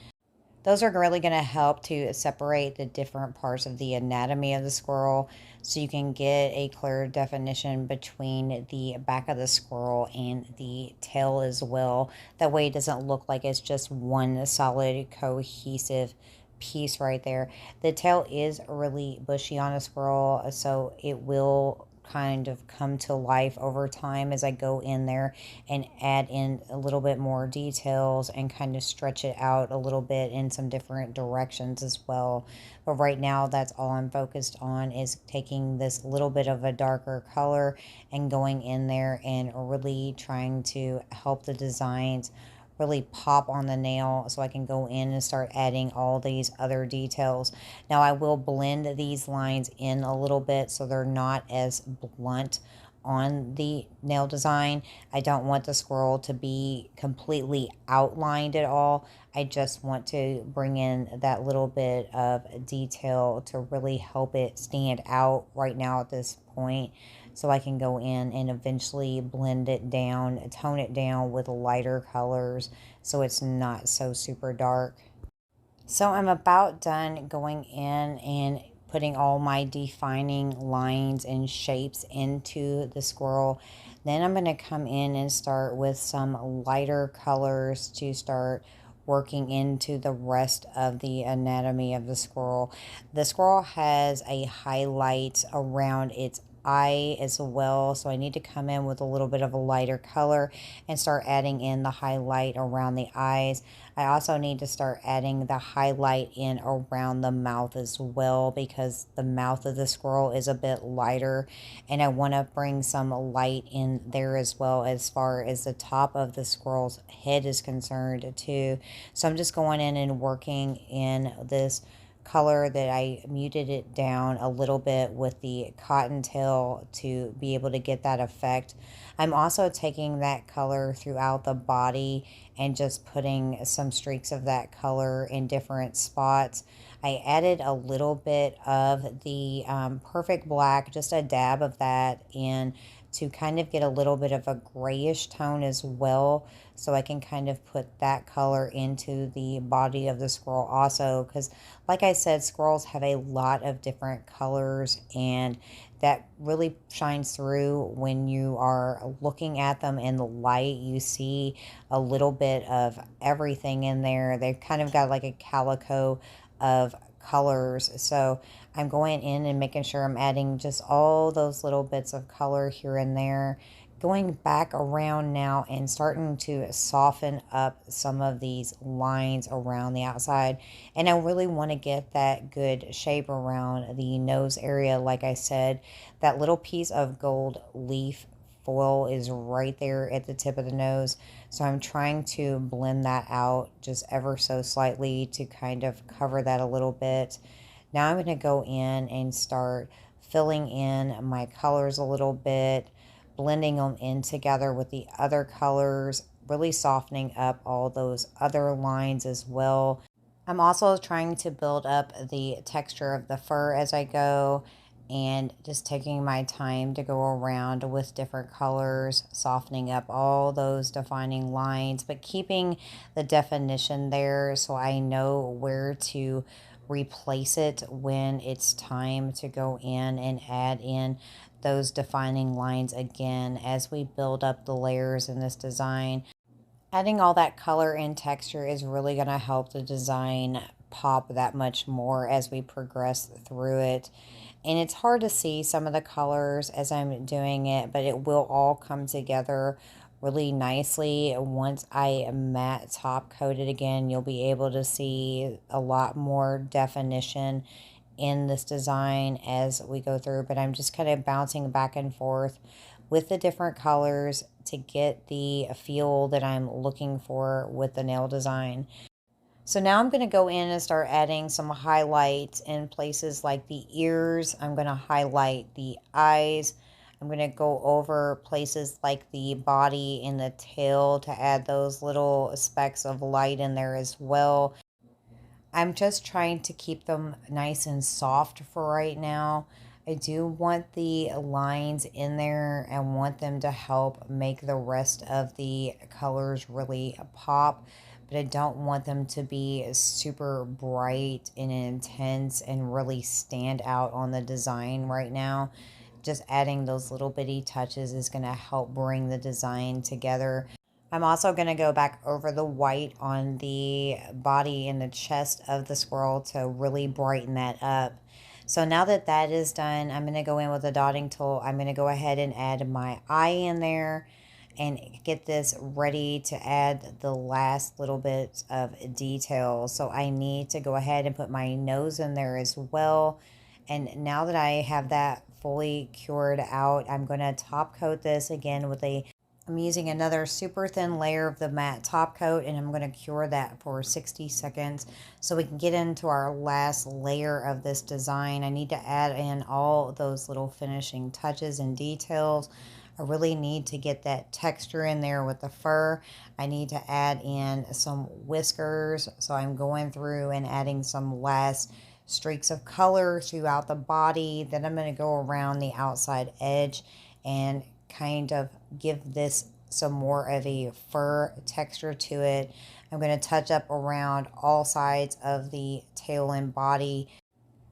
Those are really going to help to separate the different parts of the anatomy of the squirrel so you can get a clear definition between the back of the squirrel and the tail as well. That way it doesn't look like it's just one solid cohesive piece right there. The tail is really bushy on a squirrel, so it will kind of come to life over time as I go in there and add in a little bit more details and kind of stretch it out a little bit in some different directions as well. But right now that's all I'm focused on is taking this little bit of a darker color and going in there and really trying to help the designs really pop on the nail so I can go in and start adding all these other details. Now I will blend these lines in a little bit so they're not as blunt on the nail design. I don't want the squirrel to be completely outlined at all. I just want to bring in that little bit of detail to really help it stand out right now at this point, so I can go in and eventually blend it down, tone it down with lighter colors so it's not so super dark. So I'm about done going in and putting all my defining lines and shapes into the squirrel. Then I'm going to come in and start with some lighter colors to start working into the rest of the anatomy of the squirrel. The squirrel has a highlight around its eye as well. So I need to come in with a little bit of a lighter color and start adding in the highlight around the eyes. I also need to start adding the highlight in around the mouth as well, because the mouth of the squirrel is a bit lighter, and I want to bring some light in there as well, as far as the top of the squirrel's head is concerned too. So I'm just going in and working in this color that I muted it down a little bit with the cottontail to be able to get that effect. I'm also taking that color throughout the body and just putting some streaks of that color in different spots. I added a little bit of the Perfect Black, just a dab of that in, to kind of get a little bit of a grayish tone as well, so I can kind of put that color into the body of the squirrel also, because like I said, squirrels have a lot of different colors, and that really shines through when you are looking at them in the light. You see a little bit of everything in there. They've kind of got like a calico of colors. So I'm going in and making sure I'm adding just all those little bits of color here and there, going back around now and starting to soften up some of these lines around the outside. And I really want to get that good shape around the nose area. Like I said, that little piece of gold leaf foil is right there at the tip of the nose. So I'm trying to blend that out just ever so slightly to kind of cover that a little bit. Now I'm going to go in and start filling in my colors a little bit, blending them in together with the other colors, really softening up all those other lines as well. I'm also trying to build up the texture of the fur as I go, and just taking my time to go around with different colors, softening up all those defining lines, but keeping the definition there so I know where to replace it when it's time to go in and add in those defining lines again as we build up the layers in this design. Adding all that color and texture is really going to help the design pop that much more as we progress through it. And it's hard to see some of the colors as I'm doing it, but it will all come together really nicely. Once I matte top coat it again, you'll be able to see a lot more definition in this design as we go through. But I'm just kind of bouncing back and forth with the different colors to get the feel that I'm looking for with the nail design. So now I'm going to go in and start adding some highlights in places like the ears. I'm going to highlight the eyes. I'm going to go over places like the body and the tail to add those little specks of light in there as well. I'm just trying to keep them nice and soft for right now. I do want the lines in there and want them to help make the rest of the colors really pop, but I don't want them to be super bright and intense and really stand out on the design right now. Just adding those little bitty touches is going to help bring the design together. I'm also going to go back over the white on the body and the chest of the squirrel to really brighten that up. So now that that is done, I'm going to go in with a dotting tool. I'm going to go ahead and add my eye in there and get this ready to add the last little bit of detail. So I need to go ahead and put my nose in there as well. And now that I have that fully cured out, I'm going to top coat this again with I'm using another super thin layer of the matte top coat, and I'm going to cure that for 60 seconds so we can get into our last layer of this design. I need to add in all those little finishing touches and details. I really need to get that texture in there with the fur. I need to add in some whiskers, so I'm going through and adding some last streaks of color throughout the body. Then I'm going to go around the outside edge and kind of give this some more of a fur texture to it. I'm going to touch up around all sides of the tail and body.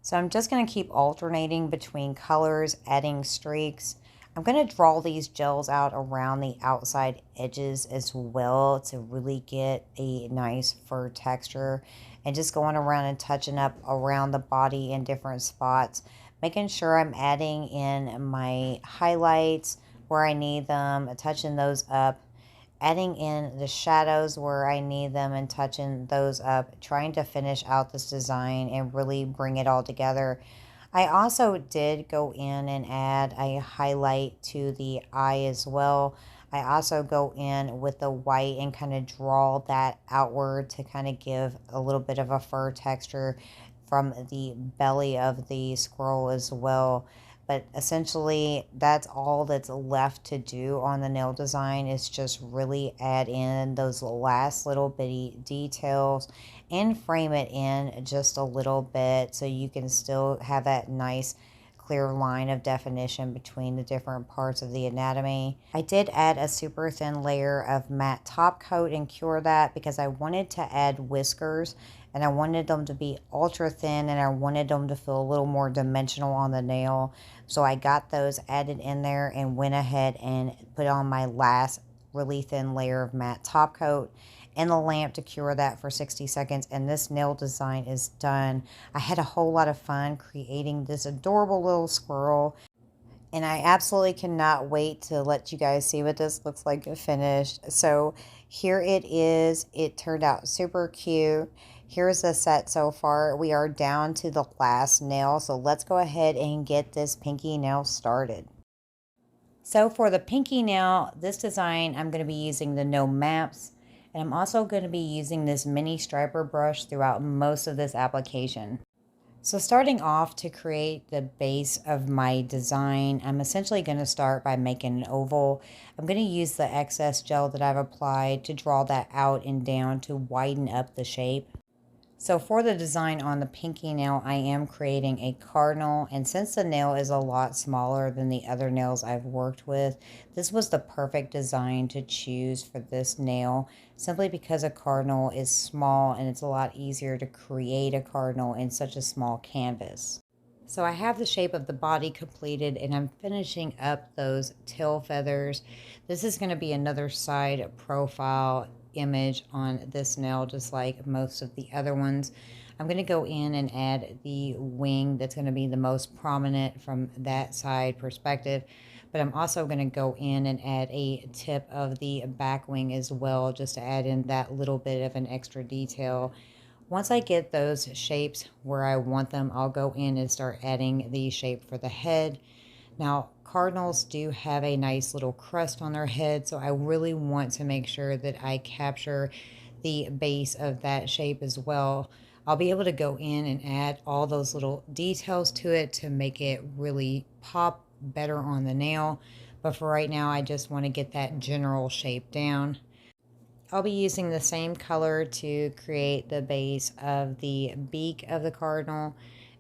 So I'm just going to keep alternating between colors, adding streaks. I'm going to draw these gels out around the outside edges as well to really get a nice fur texture, and just going around and touching up around the body in different spots. making sure I'm adding in my highlights where I need them, touching those up, adding in the shadows where I need them and touching those up, trying to finish out this design and really bring it all together. I also did go in and add a highlight to the eye as well. I also go in with the white and kind of draw that outward to kind of give a little bit of a fur texture from the belly of the squirrel as well. But essentially, that's all that's left to do on the nail design is just really add in those last little bitty details and frame it in just a little bit so you can still have that nice clear line of definition between the different parts of the anatomy. I did add a super thin layer of matte top coat and cure that because I wanted to add whiskers and I wanted them to be ultra thin and I wanted them to feel a little more dimensional on the nail. So I got those added in there and went ahead and put on my last really thin layer of matte top coat in the lamp to cure that for 60 seconds, and this nail design is done. I had a whole lot of fun creating this adorable little squirrel, and I absolutely cannot wait to let you guys see what this looks like finished. So here it is. It turned out super cute. Here's the set so far. We are down to the last nail, so let's go ahead and get this pinky nail started. So for the pinky nail, this design, I'm going to be using the No Maps, and I'm also going to be using this mini striper brush throughout most of this application. So starting off to create the base of my design, I'm essentially going to start by making an oval. I'm going to use the excess gel that I've applied to draw that out and down to widen up the shape. So for the design on the pinky nail, I am creating a cardinal, and since the nail is a lot smaller than the other nails I've worked with, this was the perfect design to choose for this nail, simply because a cardinal is small and it's a lot easier to create a cardinal in such a small canvas. So I have the shape of the body completed and I'm finishing up those tail feathers. This is going to be another side profile image on this nail, just like most of the other ones. I'm going to go in and add the wing that's going to be the most prominent from that side perspective, but I'm also going to go in and add a tip of the back wing as well, just to add in that little bit of an extra detail. Once I get those shapes where I want them, I'll go in and start adding the shape for the head. Now, cardinals do have a nice little crest on their head, so I really want to make sure that I capture the base of that shape as well. I'll be able to go in and add all those little details to it to make it really pop better on the nail. But for right now, I just want to get that general shape down. I'll be using the same color to create the base of the beak of the cardinal,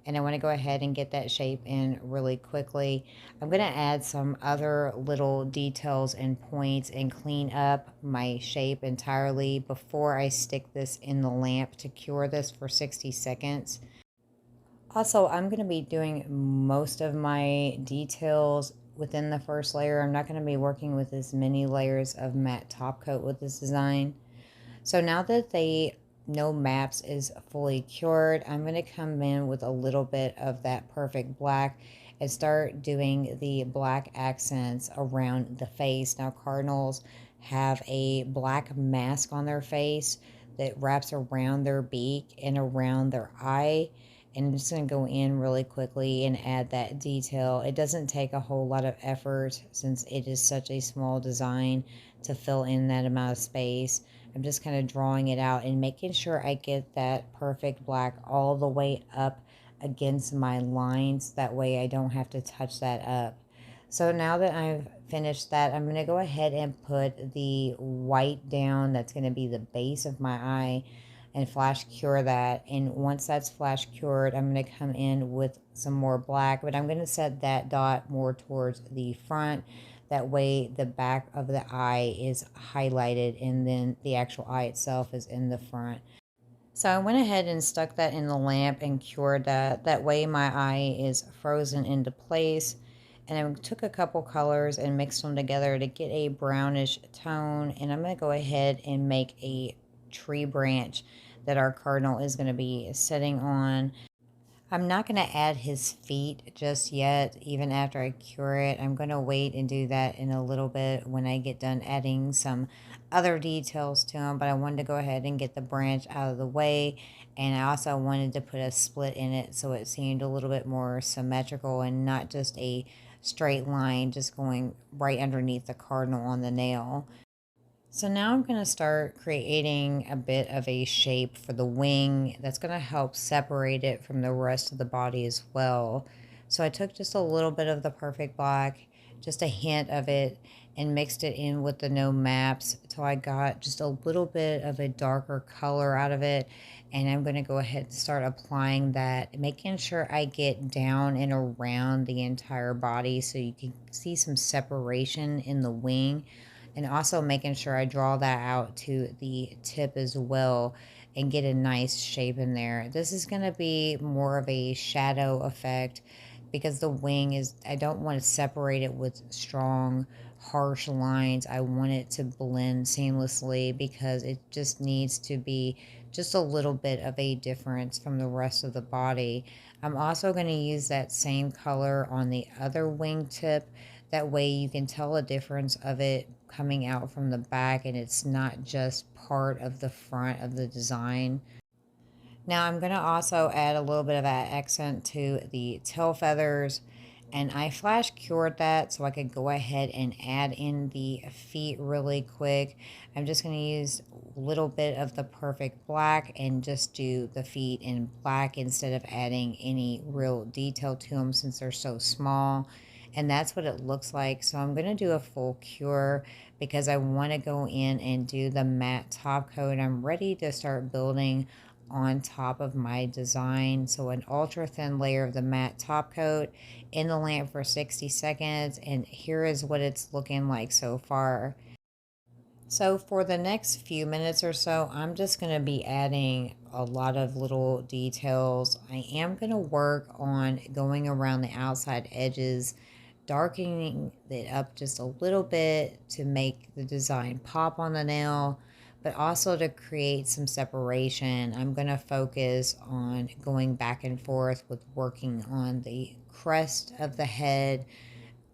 and I want to go ahead and get that shape in really quickly. I'm going to add some other little details and points and clean up my shape entirely before I stick this in the lamp to cure this for 60 seconds. Also, I'm going to be doing most of my details within the first layer. I'm not going to be working with as many layers of matte top coat with this design. So now that the No Maps is fully cured, I'm going to come in with a little bit of that perfect black and start doing the black accents around the face. Now, cardinals have a black mask on their face that wraps around their beak and around their eye. And I'm just going to go in really quickly and add that detail. It doesn't take a whole lot of effort since it is such a small design to fill in that amount of space. I'm just kind of drawing it out and making sure I get that perfect black all the way up against my lines. That way I don't have to touch that up. So now that I've finished that, I'm going to go ahead and put the white down. That's going to be the base of my eye, and flash cure that. And once that's flash cured, I'm going to come in with some more black, but I'm going to set that dot more towards the front. That way the back of the eye is highlighted and then the actual eye itself is in the front. So I went ahead and stuck that in the lamp and cured that. That way my eye is frozen into place. And I took a couple colors and mixed them together to get a brownish tone. And I'm going to go ahead and make a tree branch that our cardinal is going to be sitting on. I'm not going to add his feet just yet, even after I cure it. I'm going to wait and do that in a little bit when I get done adding some other details to him. But I wanted to go ahead and get the branch out of the way. And I also wanted to put a split in it so it seemed a little bit more symmetrical and not just a straight line just going right underneath the cardinal on the nail. So now I'm going to start creating a bit of a shape for the wing that's going to help separate it from the rest of the body as well. So I took just a little bit of the perfect black, just a hint of it, and mixed it in with the no maps till I got just a little bit of a darker color out of it. And I'm going to go ahead and start applying that, making sure I get down and around the entire body so you can see some separation in the wing, and also making sure I draw that out to the tip as well and get a nice shape in there. This is going to be more of a shadow effect because the wing is, I don't want to separate it with strong, harsh lines. I want it to blend seamlessly because it just needs to be just a little bit of a difference from the rest of the body. I'm also going to use that same color on the other wing tip. That way you can tell a difference of it coming out from the back and it's not just part of the front of the design. Now I'm going to also add a little bit of that accent to the tail feathers, and I flash cured that so I could go ahead and add in the feet really quick. I'm just going to use a little bit of the perfect black and just do the feet in black instead of adding any real detail to them since they're so small. And that's what it looks like. So I'm going to do a full cure because I want to go in and do the matte top coat. I'm ready to start building on top of my design. So an ultra thin layer of the matte top coat in the lamp for 60 seconds. And here is what it's looking like so far. So for the next few minutes or so, I'm just going to be adding a lot of little details. I am going to work on going around the outside edges, darkening it up just a little bit to make the design pop on the nail, but also to create some separation. I'm going to focus on going back and forth with working on the crest of the head,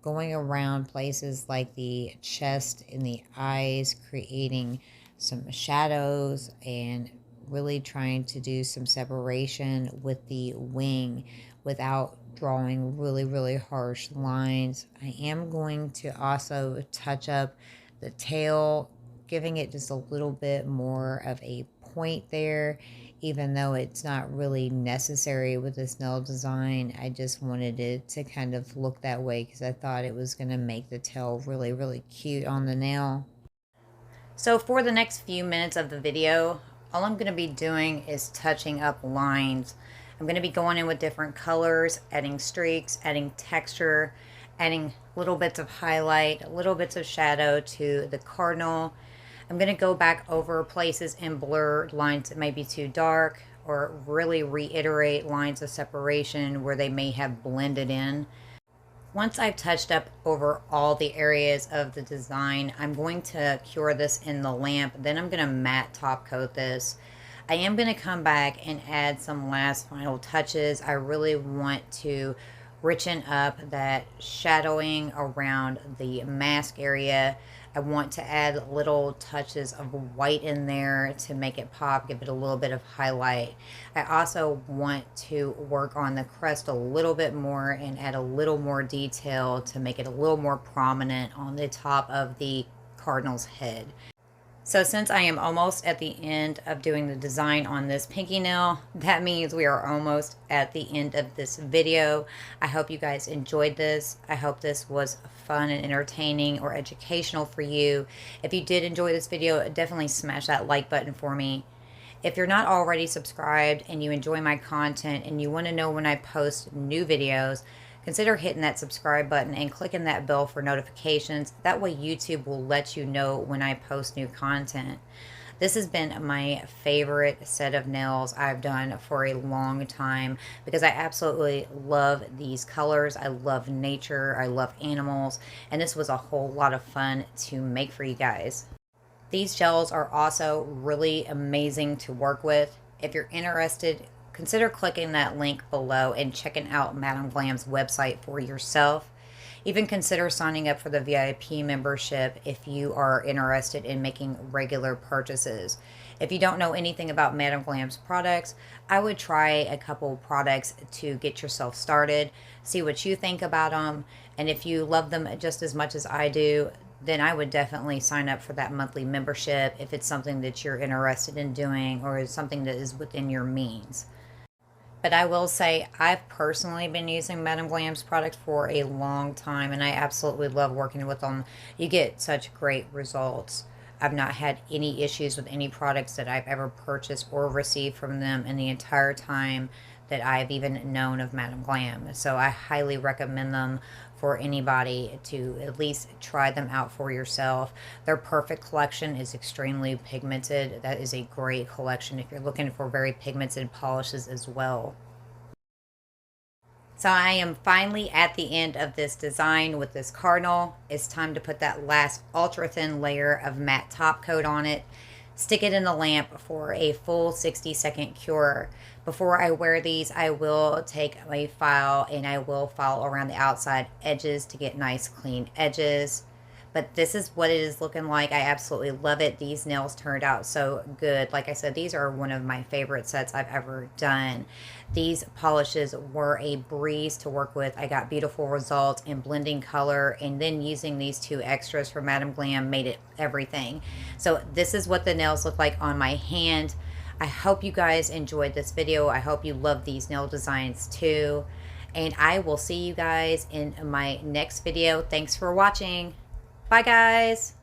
going around places like the chest and the eyes, creating some shadows and really trying to do some separation with the wing without drawing really harsh lines. I am going to also touch up the tail, giving it just a little bit more of a point there, even though it's not really necessary with this nail design. I just wanted it to kind of look that way because I thought it was going to make the tail really cute on the nail. So for the next few minutes of the video, all I'm going to be doing is touching up lines. I'm going to be going in with different colors, adding streaks, adding texture, adding little bits of highlight, little bits of shadow to the cardinal. I'm going to go back over places and blur lines that may be too dark or really reiterate lines of separation where they may have blended in. Once I've touched up over all the areas of the design, I'm going to cure this in the lamp. Then I'm going to matte top coat this. I am going to come back and add some last final touches. I really want to richen up that shadowing around the mask area. I want to add little touches of white in there to make it pop, give it a little bit of highlight. I also want to work on the crest a little bit more and add a little more detail to make it a little more prominent on the top of the cardinal's head. So since I am almost at the end of doing the design on this pinky nail, that means we are almost at the end of this video. I hope you guys enjoyed this. I hope this was fun and entertaining or educational for you. If you did enjoy this video, definitely smash that like button for me. If you're not already subscribed and you enjoy my content and you want to know when I post new videos, consider hitting that subscribe button and clicking that bell for notifications. That way YouTube will let you know when I post new content. This has been my favorite set of nails I've done for a long time because I absolutely love these colors. I love nature. I love animals. And this was a whole lot of fun to make for you guys. These gels are also really amazing to work with. If you're interested, consider clicking that link below and checking out Madam Glam's website for yourself. Even consider signing up for the VIP membership if you are interested in making regular purchases. If you don't know anything about Madam Glam's products, I would try a couple products to get yourself started, see what you think about them, and if you love them just as much as I do, then I would definitely sign up for that monthly membership if it's something that you're interested in doing or is something that is within your means. But I will say I've personally been using Madam Glam's product for a long time and I absolutely love working with them. You get such great results. I've not had any issues with any products that I've ever purchased or received from them in the entire time that I've even known of Madam Glam. So I highly recommend them for anybody to at least try them out for yourself. Their Perfect collection is extremely pigmented. That is a great collection if you're looking for very pigmented polishes as well. So I am finally at the end of this design with this cardinal. It's time to put that last ultra thin layer of matte top coat on it. Stick it in the lamp for a full 60-second cure. Before I wear these, I will take a file and I will file around the outside edges to get nice clean edges. But this is what it is looking like. I absolutely love it. These nails turned out so good. Like I said, these are one of my favorite sets I've ever done. These polishes were a breeze to work with. I got beautiful results in blending color, and then using these two extras from Madam Glam made it everything. So this is what the nails look like on my hand. I hope you guys enjoyed this video. I hope you love these nail designs too. And I will see you guys in my next video. Thanks for watching. Bye, guys.